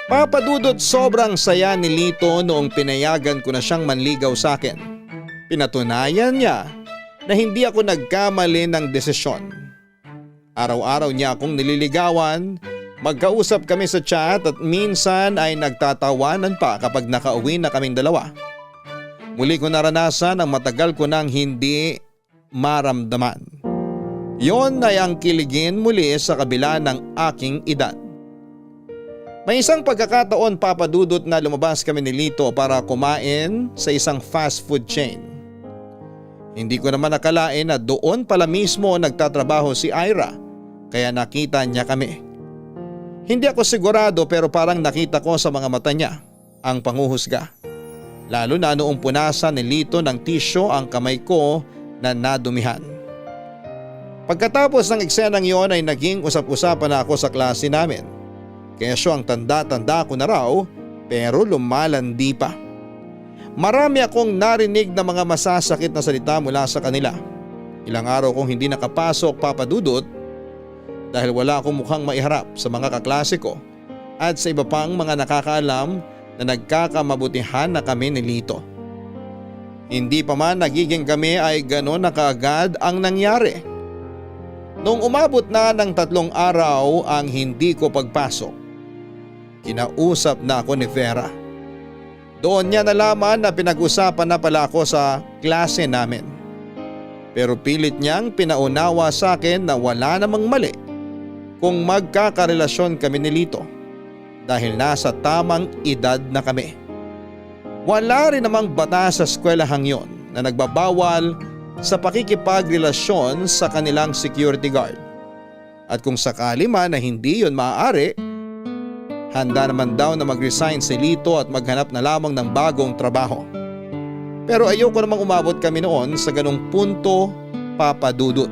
Papadudot, sobrang saya ni Lito noong pinayagan ko na siyang manligaw sa akin. Pinatunayan niya na hindi ako nagkamali ng desisyon. Araw-araw niya akong nililigawan, magkausap kami sa chat at minsan ay nagtatawanan pa kapag nakauwi na kaming dalawa. Muli ko naranasan ang matagal ko nang hindi maramdaman. Yon ay ang kiligin muli sa kabila ng aking edad. May isang pagkakataon, Papa Dudut, na lumabas kami ni Lito para kumain sa isang fast food chain. Hindi ko naman nakalain na doon pala mismo nagtatrabaho si Ira, kaya nakita niya kami. Hindi ako sigurado pero parang nakita ko sa mga mata niya ang panghuhusga. Lalo na noong punasan ni Lito ng tisyo ang kamay ko na nadumihan. Pagkatapos ng eksenang yon ay naging usap-usapan na ako sa klase namin. Kesyo ang tanda-tanda ko na raw pero lumalandi pa. Marami akong narinig na mga masasakit na salita mula sa kanila. Ilang araw kong hindi nakapasok, Papa Dudut, dahil wala akong mukhang maiharap sa mga kaklase ko at sa iba pang mga nakakaalam na nagkakamabutihan na kami ni Lito. Hindi pa man nagiging kami ay gano'n na kaagad ang nangyari. Noong umabot na ng 3 araw ang hindi ko pagpasok, kinausap na ako ni Vera. Doon niya nalaman na pinag-usapan na pala ako sa klase namin. Pero pilit niyang pinaunawa sa akin na wala namang mali kung magkakarelasyon kami ni Lito dahil nasa tamang edad na kami. Wala rin namang batas sa eskwelahang yon na nagbabawal sa pakikipagrelasyon sa kanilang security guard. At kung sakali man na hindi yon maaari, handa naman daw na mag-resign si Lito at maghanap na lamang ng bagong trabaho. Pero ayoko namang umabot kami noon sa ganong punto, Papa Dudut.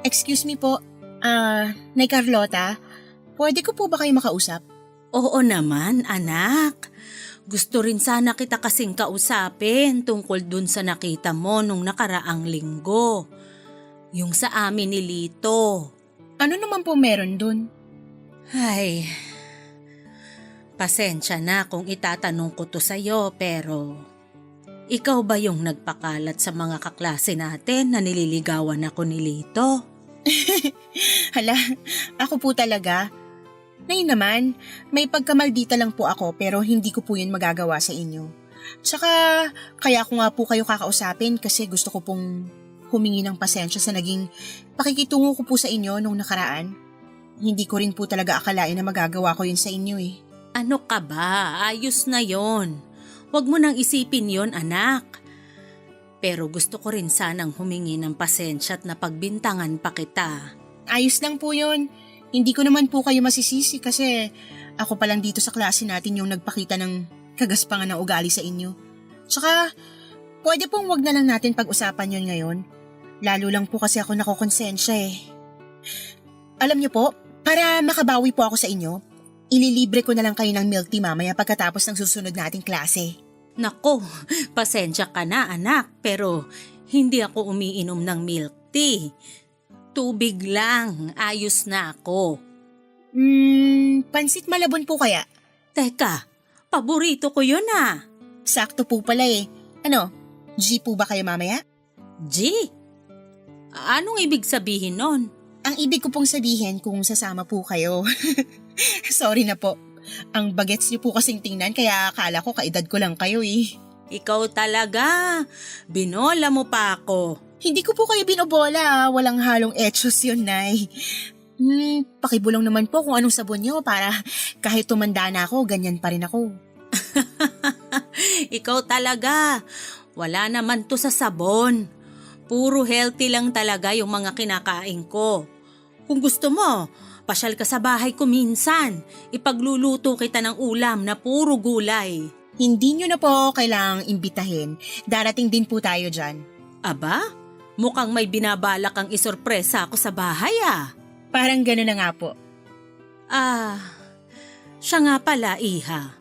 Excuse me po, Nay Carlota, pwede ko po ba kayo makausap? Oo naman, anak. Gusto rin sana kita kasing kausapin tungkol dun sa nakita mo nung nakaraang linggo. Yung sa amin ni Lito. Ano naman po meron dun? Ay, pasensya na kung itatanong ko to sa'yo pero ikaw ba yung nagpakalat sa mga kaklase natin na nililigawan ako ni Lito? Hala, ako po talaga. Ngayon naman, may pagkamaldita lang po ako pero hindi ko po yun magagawa sa inyo. Tsaka, kaya ko nga po kayo kakausapin kasi gusto ko pong humingi ng pasensya sa naging pakikitungo ko po sa inyo nung nakaraan. Hindi ko rin po talaga akalain na magagawa ko yun sa inyo eh. Ano ka ba? Ayos na yon. Huwag mo nang isipin yon, anak. Pero gusto ko rin sanang humingi ng pasensya at napagbintangan pa kita. Ayos lang po yun. Hindi ko naman po kayo masisisi kasi ako pa lang dito sa klase natin yung nagpakita ng kagaspangan ng ugali sa inyo. Tsaka, pwede pong wag na lang natin pag-usapan yun ngayon. Lalo lang po kasi ako nakokonsensya eh. Alam niyo po, para makabawi po ako sa inyo, ililibre ko na lang kayo ng milk tea mamaya pagkatapos ng susunod nating klase. Nako, pasensya ka na anak, pero hindi ako umiinom ng milk tea. Tubig lang, ayos na ako. Pansit malabon po kaya? Teka, paborito ko yun ah. Sakto po pala eh. Ano, G po ba kayo mamaya? G? Anong ibig sabihin nun? Ang ibig ko pong sabihin kung sasama po kayo. Sorry na po. Ang bagets niyo po kasing tingnan kaya akala ko kaedad ko lang kayo eh. Ikaw talaga. Binola mo pa ako. Hindi ko po kayo binobola, walang halong etsyos yun, Nay. Pakibulong naman po kung anong sabon niyo para kahit tumanda na ako, ganyan pa rin ako. Ikaw talaga. Wala naman to sa sabon. Puro healthy lang talaga yung mga kinakain ko. Kung gusto mo, pasyal ka sa bahay ko minsan. Ipagluluto kita ng ulam na puro gulay. Hindi nyo na po kailangang imbitahin. Darating din po tayo dyan. Aba, mukhang may binabalak ang isorpresa ako sa bahay ah. Parang gano'n na nga po. Siya nga pala, Iha.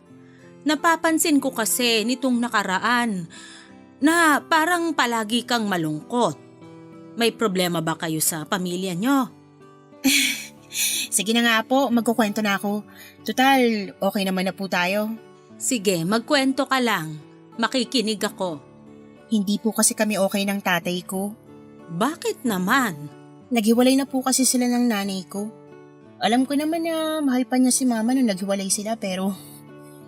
Napapansin ko kasi nitong nakaraan na parang palagi kang malungkot. May problema ba kayo sa pamilya nyo? Sige na nga po, magkukwento na ako. Total, okay naman na po tayo. Sige, magkwento ka lang. Makikinig ako. Hindi po kasi kami okay ng tatay ko. Bakit naman? Naghiwalay na po kasi sila ng nanay ko. Alam ko naman na mahal pa niya si mama nung naghiwalay sila pero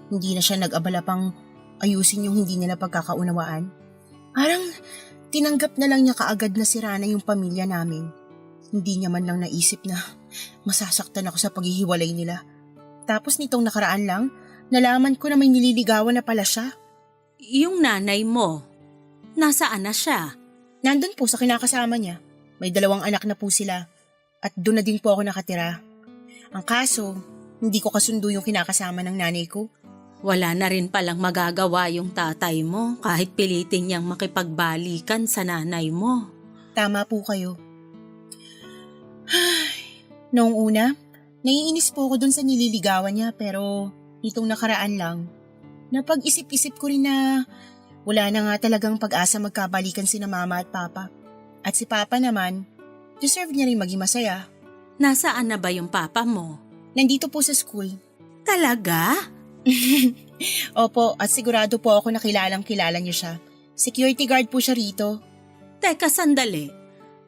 hindi na siya nag-abala pang ayusin yung hindi nila pagkakaunawaan. Parang tinanggap na lang niya kaagad na sira na yung pamilya namin. Hindi niya man lang naisip na masasaktan ako sa paghihiwalay nila. Tapos nitong nakaraan lang, nalaman ko na may nililigawan na pala siya. Yung nanay mo, nasaan na siya? Nandun po sa kinakasama niya. May 2 anak na po sila. At doon na din po ako nakatira. Ang kaso, hindi ko kasundo yung kinakasama ng nanay ko. Wala na rin palang magagawa yung tatay mo kahit pilitin niyang makipagbalikan sa nanay mo. Tama po kayo. Noong una, naiinis po ako dun sa nililigawan niya pero itong nakaraan lang, napag-isip-isip ko rin na wala na nga talagang pag-asa magkabalikan sina mama at papa. At si papa naman, deserve niya rin maging masaya. Nasaan na ba yung papa mo? Nandito po sa school. Talaga? Opo, at sigurado po ako na kilala niyo siya. Security guard po siya rito. Teka, sandali.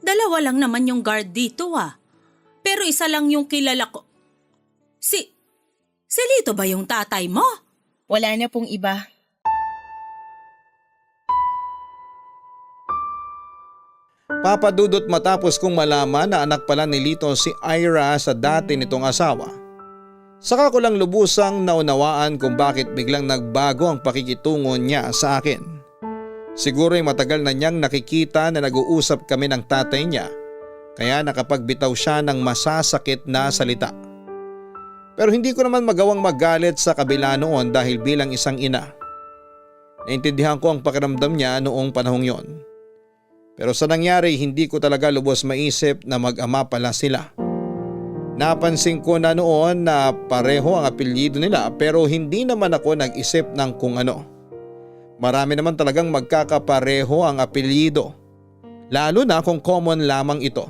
2 lang naman yung guard dito ah. Pero isa lang yung kilala ko. Si Lito ba yung tatay mo? Wala na pong iba. Papadudot matapos kong malaman na anak pala ni Lito si Ira sa dati nitong asawa. Saka ko lang lubusang naunawaan kung bakit biglang nagbago ang pakikitungo niya sa akin. Siguro ay matagal na niyang nakikita na nag-uusap kami ng tatay niya kaya nakapagbitaw siya ng masasakit na salita. Pero hindi ko naman magawang magalit sa kabila noon dahil bilang isang ina. Naintindihan ko ang pakiramdam niya noong panahong yon. Pero sa nangyari hindi ko talaga lubos maisip na mag-ama pala sila. Napansin ko na noon na pareho ang apelyido nila pero hindi naman ako nag-isip ng kung ano. Marami naman talagang magkakapareho ang apelyido. Lalo na kung common lamang ito.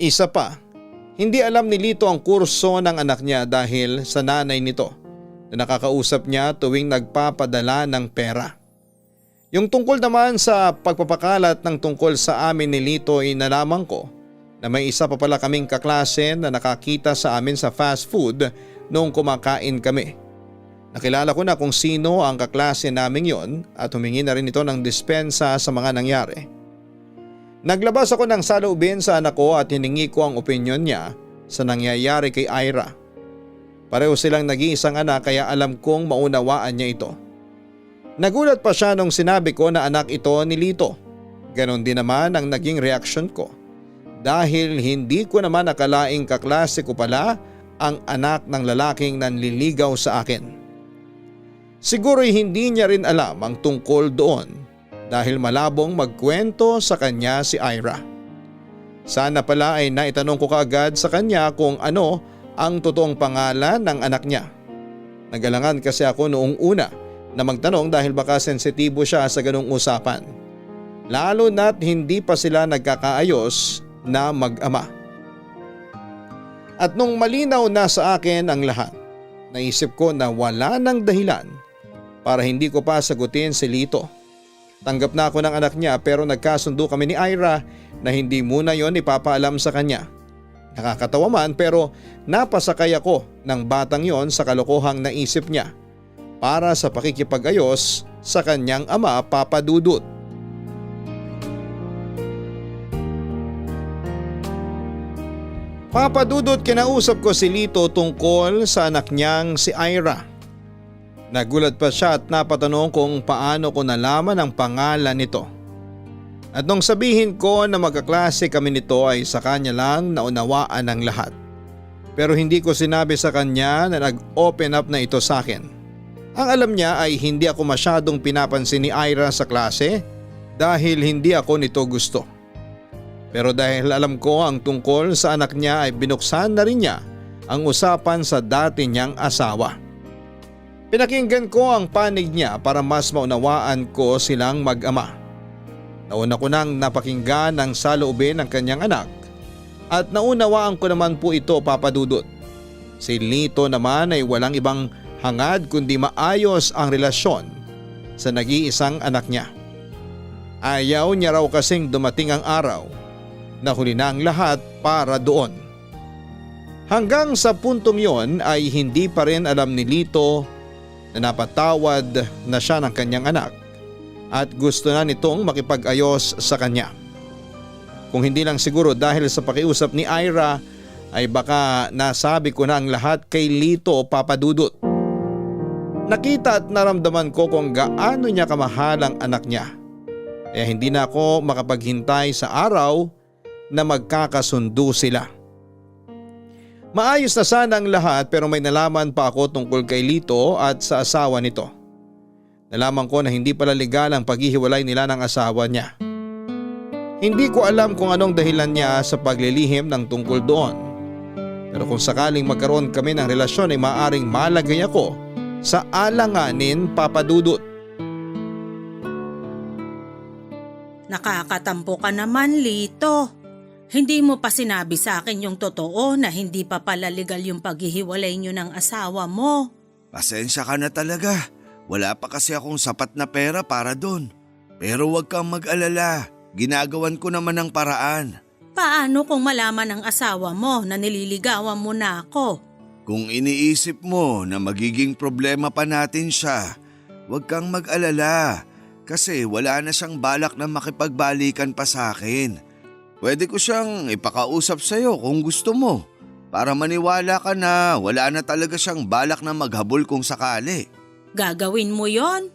Isa pa, hindi alam ni Lito ang kurso ng anak niya dahil sa nanay nito na nakakausap niya tuwing nagpapadala ng pera. Yung tungkol naman sa pagpapakalat ng tungkol sa amin ni Lito ay nalaman ko na may isa pa pala kaming kaklase na nakakita sa amin sa fast food noong kumakain kami. Nakilala ko na kung sino ang kaklase naming yon at humingi na rin ito ng dispensa sa mga nangyari. Naglabas ako ng saloobin sa anak ko at hiningi ko ang opinyon niya sa nangyayari kay Ira. Pareho silang nag-iisang anak kaya alam kong maunawaan niya ito. Nagulat pa siya nung sinabi ko na anak ito ni Lito. Ganon din naman ang naging reaksyon ko. Dahil hindi ko naman nakalaing kaklase ko pala ang anak ng lalaking nanliligaw sa akin. Siguro'y hindi niya rin alam ang tungkol doon dahil malabong magkwento sa kanya si Ira. Sana pala ay naitanong ko kaagad sa kanya kung ano ang totoong pangalan ng anak niya. Nagalangan kasi ako noong una na magtanong dahil baka sensitibo siya sa ganong usapan. Lalo na't hindi pa sila nagkakaayos na mag-ama. At nung malinaw na sa akin ang lahat, naisip ko na wala nang dahilan para hindi ko pa sagutin si Lito. Tanggap na ako ng anak niya pero nagkasundo kami ni Ira na hindi muna yon ipapaalam sa kanya. Nakakatawa man pero napasakay ako ng batang yon sa kalokohang naisip niya para sa pakikipag-ayos sa kanyang ama Papa Dudut. Papa Dudut, kinausap ko si Lito tungkol sa anak niyang si Ira. Nagulat pa siya at napatanong kung paano ko nalaman ang pangalan nito. At nung sabihin ko na magkaklase kami nito ay sa kanya lang naunawaan ang lahat. Pero hindi ko sinabi sa kanya na nag-open up na ito sa akin. Ang alam niya ay hindi ako masyadong pinapansin ni Ira sa klase dahil hindi ako nito gusto. Pero dahil alam ko ang tungkol sa anak niya ay binuksan na rin niya ang usapan sa dati niyang asawa. Pinakinggan ko ang panig niya para mas maunawaan ko silang mag-ama. Nauna ko nang napakinggan ang saloobin ng kanyang anak at naunawaan ko naman po ito, Papa Dudut. Si Lito naman ay walang ibang hangad kundi maayos ang relasyon sa nag-iisang anak niya. Ayaw niya raw kasing dumating ang araw na huli na ang lahat para doon. Hanggang sa puntong yon ay hindi pa rin alam ni Lito na napatawad na siya ng kanyang anak at gusto na nitong makipag-ayos sa kanya. Kung hindi lang siguro dahil sa pakiusap ni Ira ay baka nasabi ko na ang lahat kay Lito o Papa Dudut. Nakita at naramdaman ko kung gaano niya kamahal ang anak niya. Kaya hindi na ako makapaghintay sa araw na magkakasundo sila. Maayos na sana ang lahat pero may nalaman pa ako tungkol kay Lito at sa asawa nito. Nalaman ko na hindi pala legal ang paghihiwalay nila ng asawa niya. Hindi ko alam kung anong dahilan niya sa paglilihim ng tungkol doon. Pero kung sakaling magkaroon kami ng relasyon ay maaaring malagay ako sa alanganin, Papa Dudut. Nakakatampo ka naman, Lito. Hindi mo pa sinabi sa akin yung totoo na hindi pa pala legal yung paghihiwalay nyo ng asawa mo. Pasensya ka na talaga. Wala pa kasi akong sapat na pera para doon. Pero huwag kang mag-alala. Ginagawan ko naman ng paraan. Paano kung malaman ng asawa mo na nililigawan mo na ako? Kung iniisip mo na magiging problema pa natin siya, huwag kang mag-alala. Kasi wala na siyang balak na makipagbalikan pa sa akin. Pwede ko siyang ipakausap sa'yo kung gusto mo. Para maniwala ka na wala na talaga siyang balak na maghabol kung sakali. Gagawin mo yon?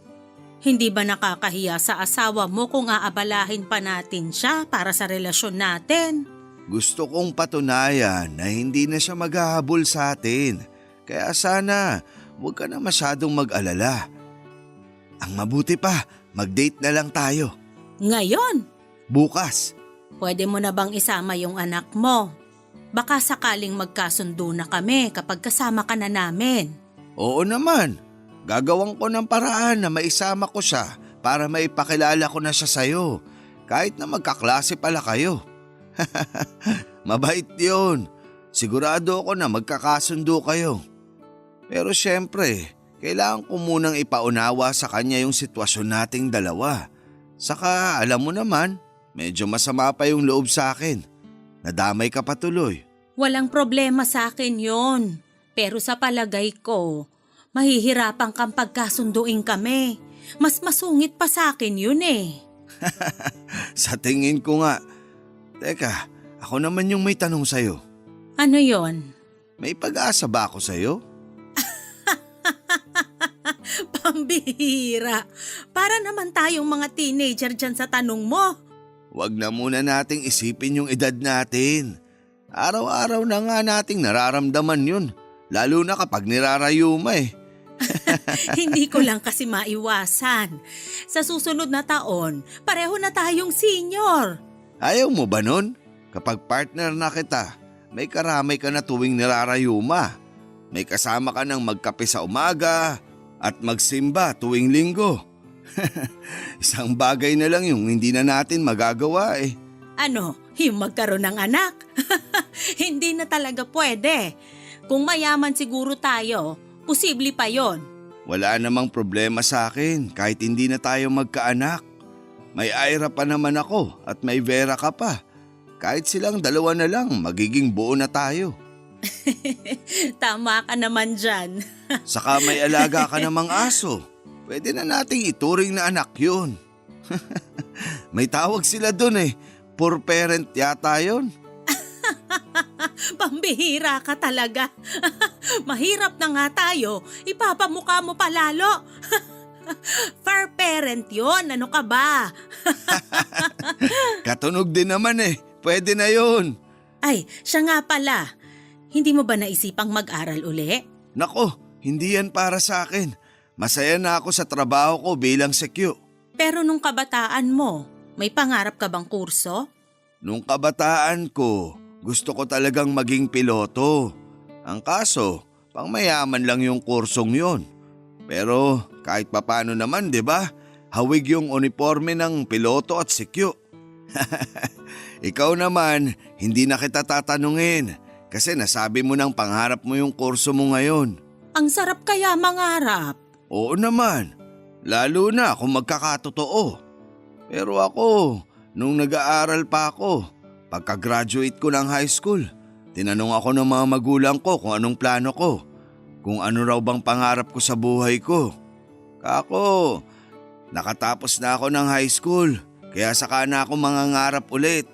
Hindi ba nakakahiya sa asawa mo kung aabalahin pa natin siya para sa relasyon natin? Gusto kong patunayan na hindi na siya maghahabol sa atin. Kaya sana huwag ka na masyadong mag-alala. Ang mabuti pa, mag-date na lang tayo. Ngayon? Bukas. Pwede mo na bang isama yung anak mo? Baka sakaling magkasundo na kami kapag kasama ka na namin. Oo naman. Gagawin ko ng paraan na maisama ko siya para maipakilala ko na siya sa'yo. Kahit na magkaklase pala kayo. Mabait yun. Sigurado ako na magkakasundo kayo. Pero syempre, kailangan ko munang ipaunawa sa kanya yung sitwasyon nating dalawa. Saka alam mo naman, medyo masama pa yung loob sa akin. Nadamay ka pa tuloy. Walang problema sa akin yon. Pero sa palagay ko, mahihirapan kang pagkasunduin kami. Mas masungit pa sa akin yun eh. Sa tingin ko nga. Teka, ako naman yung may tanong sa'yo. Ano yon? May pag-asa ba ako sa'yo? Pambihira. Para naman tayong mga teenager dyan sa tanong mo. Huwag na muna nating isipin yung edad natin. Araw-araw na nga nating nararamdaman yun. Lalo na kapag nirarayuma eh. Hindi ko lang kasi maiwasan. Sa susunod na taon, pareho na tayong senior. Ayaw mo ba nun? Kapag partner na kita, may karamay ka na tuwing nirarayuma. May kasama ka ng magkape sa umaga at magsimba tuwing linggo. Isang bagay na lang yung hindi na natin magagawa eh. Ano, yung magkaroon ng anak? Hindi na talaga pwede. Kung mayaman siguro tayo, posible pa yon. Wala namang problema sa akin kahit hindi na tayo magkaanak. May Ira pa naman ako at may Vera ka pa. Kahit silang dalawa na lang, magiging buo na tayo. Tama ka naman dyan. Saka may alaga ka namang aso. Pwede na nating ituring na anak yun. May tawag sila dun eh. Poor parent yata yun. Pambihira ka talaga. Mahirap na nga tayo. Ipapamukha mo pa lalo. Fair parent yon. Ano ka ba? Katunog din naman eh. Pwede na yun. Ay, siya nga pala. Hindi mo ba naisipang mag-aral uli? Nako, hindi yan para sa akin. Masaya na ako sa trabaho ko bilang sekyo. Pero nung kabataan mo, may pangarap ka bang kurso? Nung kabataan ko, gusto ko talagang maging piloto. Ang kaso, pangmayaman lang yung kursong yon. Pero kahit papano naman, 'di ba? Hawig yung uniforme ng piloto at sekyo. Ikaw naman, hindi na kita tatanungin kasi nasabi mo ng pangarap mo yung kurso mo ngayon. Ang sarap kaya mangarap. Oo naman, lalo na kung magkakatotoo. Pero ako, nung nag-aaral pa ako, pagka-graduate ko ng high school, tinanong ako ng mga magulang ko kung anong plano ko, kung ano raw bang pangarap ko sa buhay ko. Kako, nakatapos na ako ng high school, kaya saka na ako mangangarap ulit.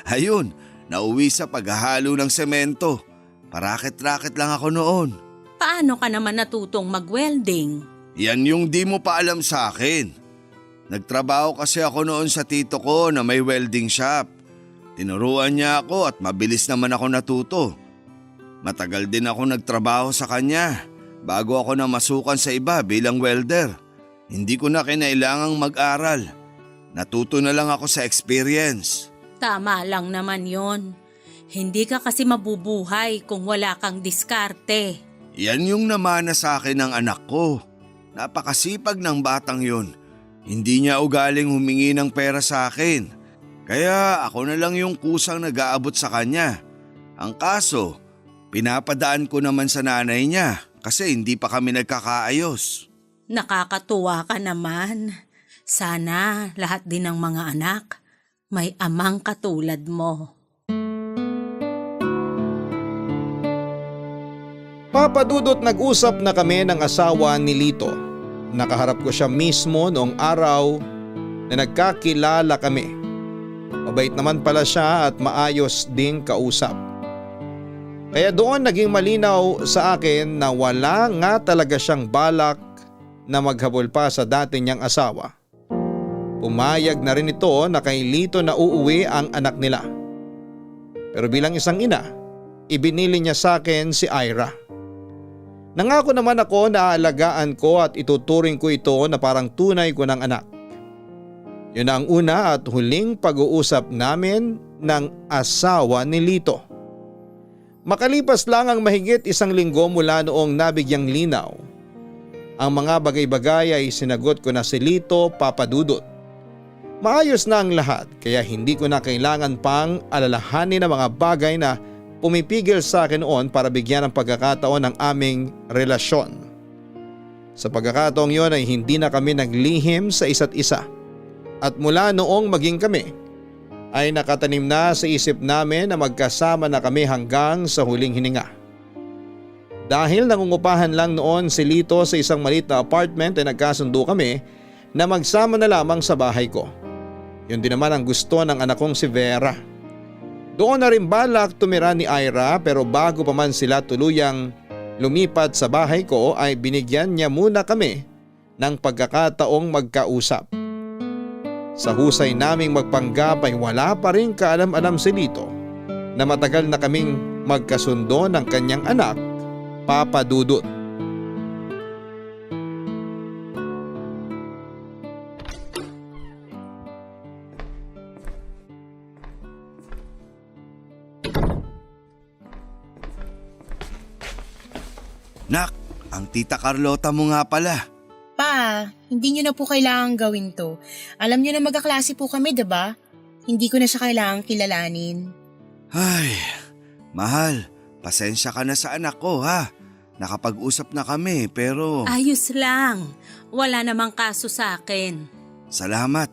Ayun, nauwi sa paghahalo ng semento. Parakit-rakit lang ako noon. Paano ka naman natutong mag-welding? Yan yung di mo pa alam sa akin. Nagtrabaho kasi ako noon sa tito ko na may welding shop. Tinuruan niya ako at mabilis naman ako natuto. Matagal din ako nagtrabaho sa kanya bago ako namasukan sa iba bilang welder. Hindi ko na kinailangang mag-aral. Natuto na lang ako sa experience. Tama lang naman yon. Hindi ka kasi mabubuhay kung wala kang diskarte. Yan yung namana sa akin ng anak ko. Napakasipag ng batang yun. Hindi niya ugaling humingi ng pera sa akin. Kaya ako na lang yung kusang nag-aabot sa kanya. Ang kaso, pinapadaan ko naman sa nanay niya kasi hindi pa kami nagkakaayos. Nakakatuwa ka naman. Sana lahat din ng mga anak may amang katulad mo. Papa Dudut, nag-usap na kami ng asawa ni Lito. Nakaharap ko siya mismo noong araw na nagkakilala kami. Mabait naman pala siya at maayos ding kausap. Kaya doon naging malinaw sa akin na wala nga talaga siyang balak na maghabol pa sa dati niyang asawa. Pumayag na rin ito na kay Lito na uuwi ang anak nila. Pero bilang isang ina, ibinili niya sa akin si Ira. Nangako naman ako na aalagaan ko at ituturing ko ito na parang tunay ko ng anak. Yun ang una at huling pag-uusap namin ng asawa ni Lito. Makalipas lang ang mahigit 1 linggo mula noong nabigyang linaw. Ang mga bagay-bagay ay sinagot ko na si Lito, Papa Dudut. Maayos na ang lahat kaya hindi ko na kailangan pang alalahanin ang mga bagay na pumipigil sa akin noon para bigyan ng pagkakataon ng aming relasyon. Sa pagkakataong yon ay hindi na kami naglihim sa isa't isa. At mula noong maging kami ay nakatanim na sa isip namin na magkasama na kami hanggang sa huling hininga. Dahil nangungupahan lang noon si Lito sa isang maliit na apartment ay nagkasundo kami na magsama na lamang sa bahay ko. Yun din naman ang gusto ng anak kong si Vera. Doon na rin balak tumira ni Ira pero bago pa man sila tuluyang lumipat sa bahay ko ay binigyan niya muna kami ng pagkakataong magkausap. Sa husay naming magpanggap ay wala pa rin kaalam-alam si Lito na matagal na kaming magkasundo ng kanyang anak, Papa Dudut. Nak, ang tita Carlota mo nga pala. Pa, hindi nyo na po kailangan gawin to. Alam nyo na magkaklase po kami, diba? Hindi ko na siya kailangan kilalanin. Ay, mahal, pasensya ka na sa anak ko ha. Nakapag-usap na kami pero… Ayos lang. Wala namang kaso sa akin. Salamat.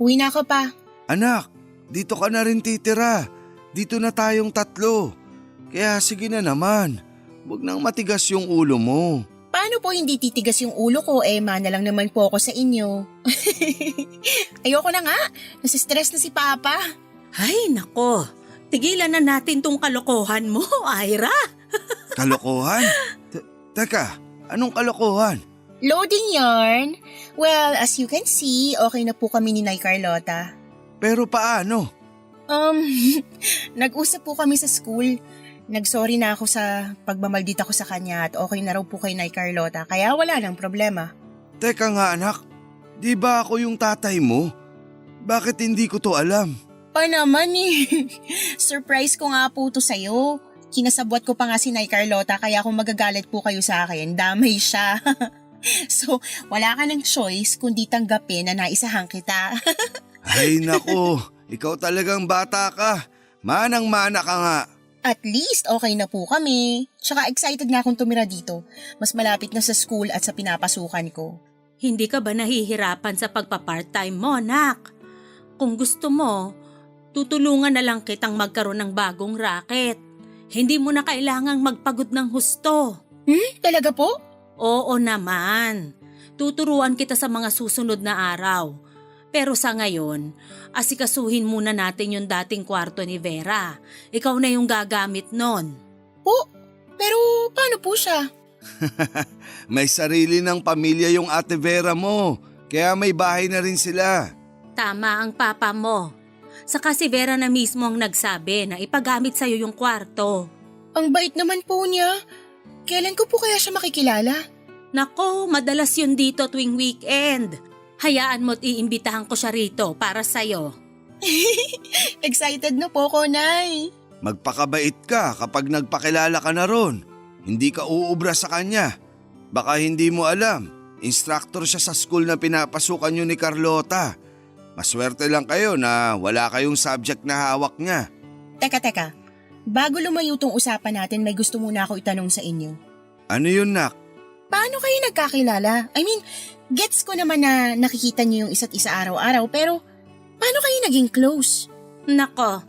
Uwi na ako pa. Anak, dito ka na rin titira. Dito na tayong 3. Kaya sige na naman. Huwag nang matigas yung ulo mo. Paano po hindi titigas yung ulo ko? Mana lang naman po ako sa inyo. Ayoko na nga. Nasistress na si Papa. Ay, nako. Tigilan na natin tong kalokohan mo, Ira. Kalokohan? Teka, anong kalokohan? Loading yarn. Well, as you can see, okay na po kami ni Nay Carlota. Pero paano? Nag-usap po kami sa school. Nagsorry na ako sa pagmamaldita ko sa kanya at okay na raw po kay Nay Carlota kaya wala nang problema. Teka nga anak, di ba ako yung tatay mo? Bakit hindi ko to alam? Pa naman eh. Surprise ko nga po to sa'yo. Kinasabwat ko pa nga si Nay Carlota kaya kung magagalit po kayo sa akin, damay siya. So, wala ka ng choice kundi tanggapin na naisahan kita. Ay nako, ikaw talagang bata ka. Manang-mana ka nga. At least okay na po kami. Tsaka excited na akong tumira dito. Mas malapit na sa school at sa pinapasukan ko. Hindi ka ba nahihirapan sa pagpa-part-time mo, nak? Kung gusto mo, tutulungan na lang kitang magkaroon ng bagong racket. Hindi mo na kailangang magpagod ng husto. Talaga po? Oo naman. Tuturuan kita sa mga susunod na araw. Pero sa ngayon, asikasuhin muna natin yung dating kwarto ni Vera. Ikaw na yung gagamit nun. Po, pero paano po siya? May sarili ng pamilya yung Ate Vera mo, kaya may bahay na rin sila. Tama ang papa mo. Saka si Vera na mismo ang nagsabi na ipagamit sa'yo yung kwarto. Ang bait naman po niya. Kailan ko po kaya siya makikilala? Nako, madalas yun dito tuwing weekend. Hayaan mo't iimbitahan ko siya rito para sa'yo. Excited na po ko, Nay. Magpakabait ka kapag nagpakilala ka na ron. Hindi ka uubra sa kanya. Baka hindi mo alam, instructor siya sa school na pinapasukan niyo ni Carlota. Maswerte lang kayo na wala kayong subject na hawak niya. Teka. Bago lumayo tong usapan natin, may gusto muna ako itanong sa inyo. Ano yun, nak? Paano kayo nagkakilala? I mean, gets ko naman na nakikita niyo yung isa't isa araw-araw, pero paano kayo naging close? Nako,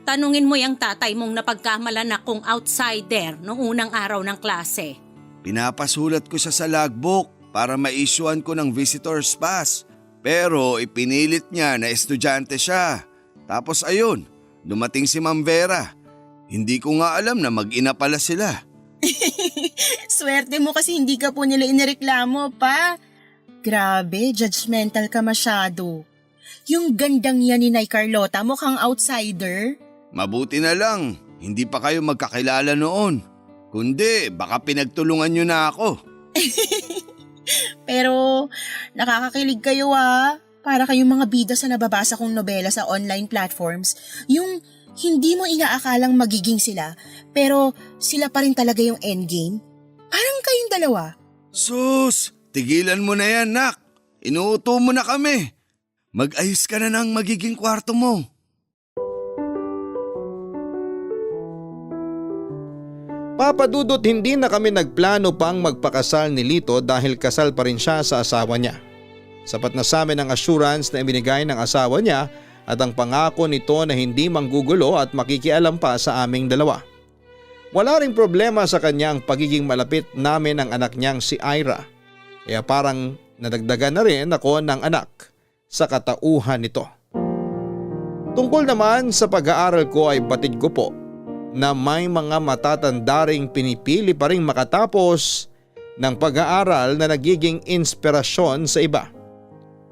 tanungin mo yung tatay mong napagkamalan akong outsider noong unang araw ng klase. Pinapasulat ko siya sa logbook para ma-issuean ko ng visitor's pass. Pero ipinilit niya na estudyante siya. Tapos ayun, dumating si Ma'am Vera. Hindi ko nga alam na mag-ina pala sila. Swerte mo kasi hindi ka po nila inireklamo, pa. Grabe, judgmental ka masyado. Yung gandang yan ni Nay Carlota mukhang outsider. Mabuti na lang, hindi pa kayo magkakilala noon. Kundi baka pinagtulungan niyo na ako. Pero nakakakilig kayo Para kayong mga bida sa nababasa kong nobela sa online platforms. Yung hindi mo inaakalang magiging sila, pero sila pa rin talaga yung endgame. Parang kayong dalawa. Sus, tigilan mo na yan, nak. Inuuto mo na kami. Mag-ayos ka na ng magiging kwarto mo. Papa Dudut, hindi na kami nagplano pang magpakasal ni Lito dahil kasal pa rin siya sa asawa niya. Sapat na sa amin ang assurance na ibinigay ng asawa niya at ang pangako nito na hindi manggugulo at makikialam pa sa aming dalawa. Wala ring problema sa kanya ang pagiging malapit namin ng anak niyang si Ira. Kaya parang nadagdagan na rin ako ng anak sa katauhan nito. Tungkol naman sa pag-aaral ko ay batid ko po na may mga matatanda ring pinipili pa ring makatapos ng pag-aaral na nagiging inspirasyon sa iba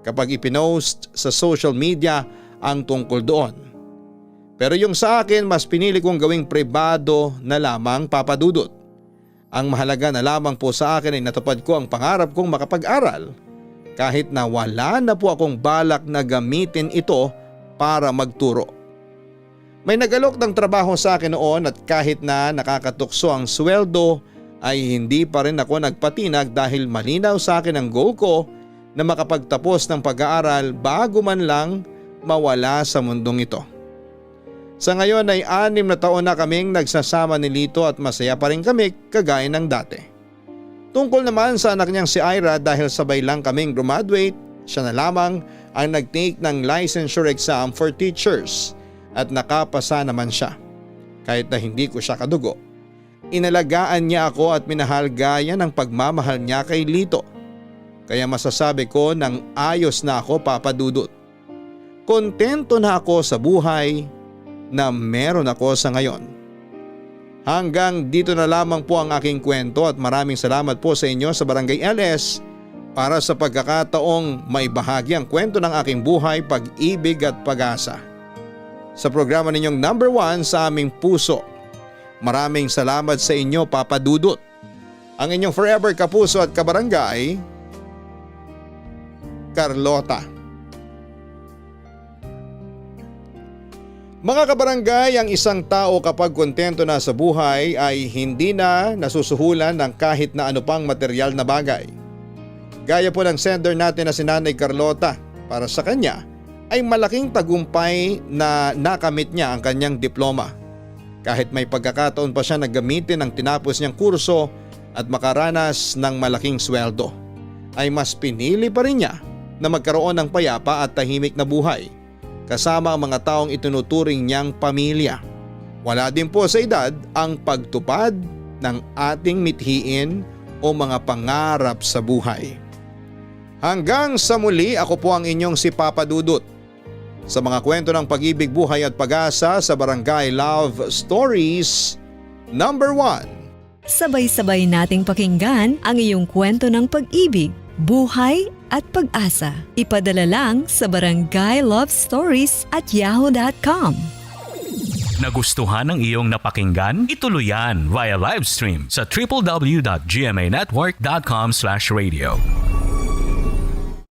kapag ipinost sa social media ang tungkol doon. Pero yung sa akin, mas pinili kong gawing pribado na lamang, Papa Dudut. Ang mahalaga na lamang po sa akin ay natupad ko ang pangarap kong makapag-aral kahit na wala na po akong balak na gamitin ito para magturo. May nagalok ng trabaho sa akin noon at kahit na nakakatukso ang sweldo ay hindi pa rin ako nagpatinag dahil malinaw sa akin ang goal ko na makapagtapos ng pag-aaral bago man lang mawala sa mundong ito. Sa ngayon ay 6 na taon na kaming nagsasama ni Lito at masaya pa rin kami kagaya ng dati. Tungkol naman sa anak niyang si Ira, dahil sabay lang kaming graduate, siya na lamang ang nag-take ng licensure exam for teachers at nakapasa naman siya. Kahit na hindi ko siya kadugo, inalagaan niya ako at minahal gaya ng pagmamahal niya kay Lito. Kaya masasabi ko nang ayos na ako, Papa Dudut. Kontento na ako sa buhay na meron ako sa ngayon. Hanggang dito na lamang po ang aking kwento at maraming salamat po sa inyo sa Barangay LS para sa pagkakataong maibahagi ang kwento ng aking buhay, pag-ibig at pag-asa. Sa programa ninyong number 1 sa aming puso. Maraming salamat sa inyo, Papa Dudut. Ang inyong forever kapuso at kabarangay, Carlota. Mga kabarangay, ang isang tao kapag kontento na sa buhay ay hindi na nasusuhulan ng kahit na ano pang material na bagay. Gaya po ng sender natin na si Nanay Carlota, para sa kanya ay malaking tagumpay na nakamit niya ang kanyang diploma. Kahit may pagkakataon pa siya na gamitin ang tinapos niyang kurso at makaranas ng malaking sweldo, ay mas pinili pa rin niya na magkaroon ng payapa at tahimik na buhay kasama ang mga taong itinuturing niyang pamilya. Wala din po sa edad ang pagtupad ng ating mithiin o mga pangarap sa buhay. Hanggang sa muli, ako po ang inyong si Papa Dudut. Sa mga kwento ng pag-ibig, buhay at pag-asa sa Barangay Love Stories number 1. Sabay-sabay nating pakinggan ang iyong kwento ng pag-ibig, buhay at pag-asa. Ipadala lang sa barangaylovestories@yahoo.com. Nagustuhan ng iyong napakinggan? Ituloy yan via live stream sa www.gmanetwork.com/radio.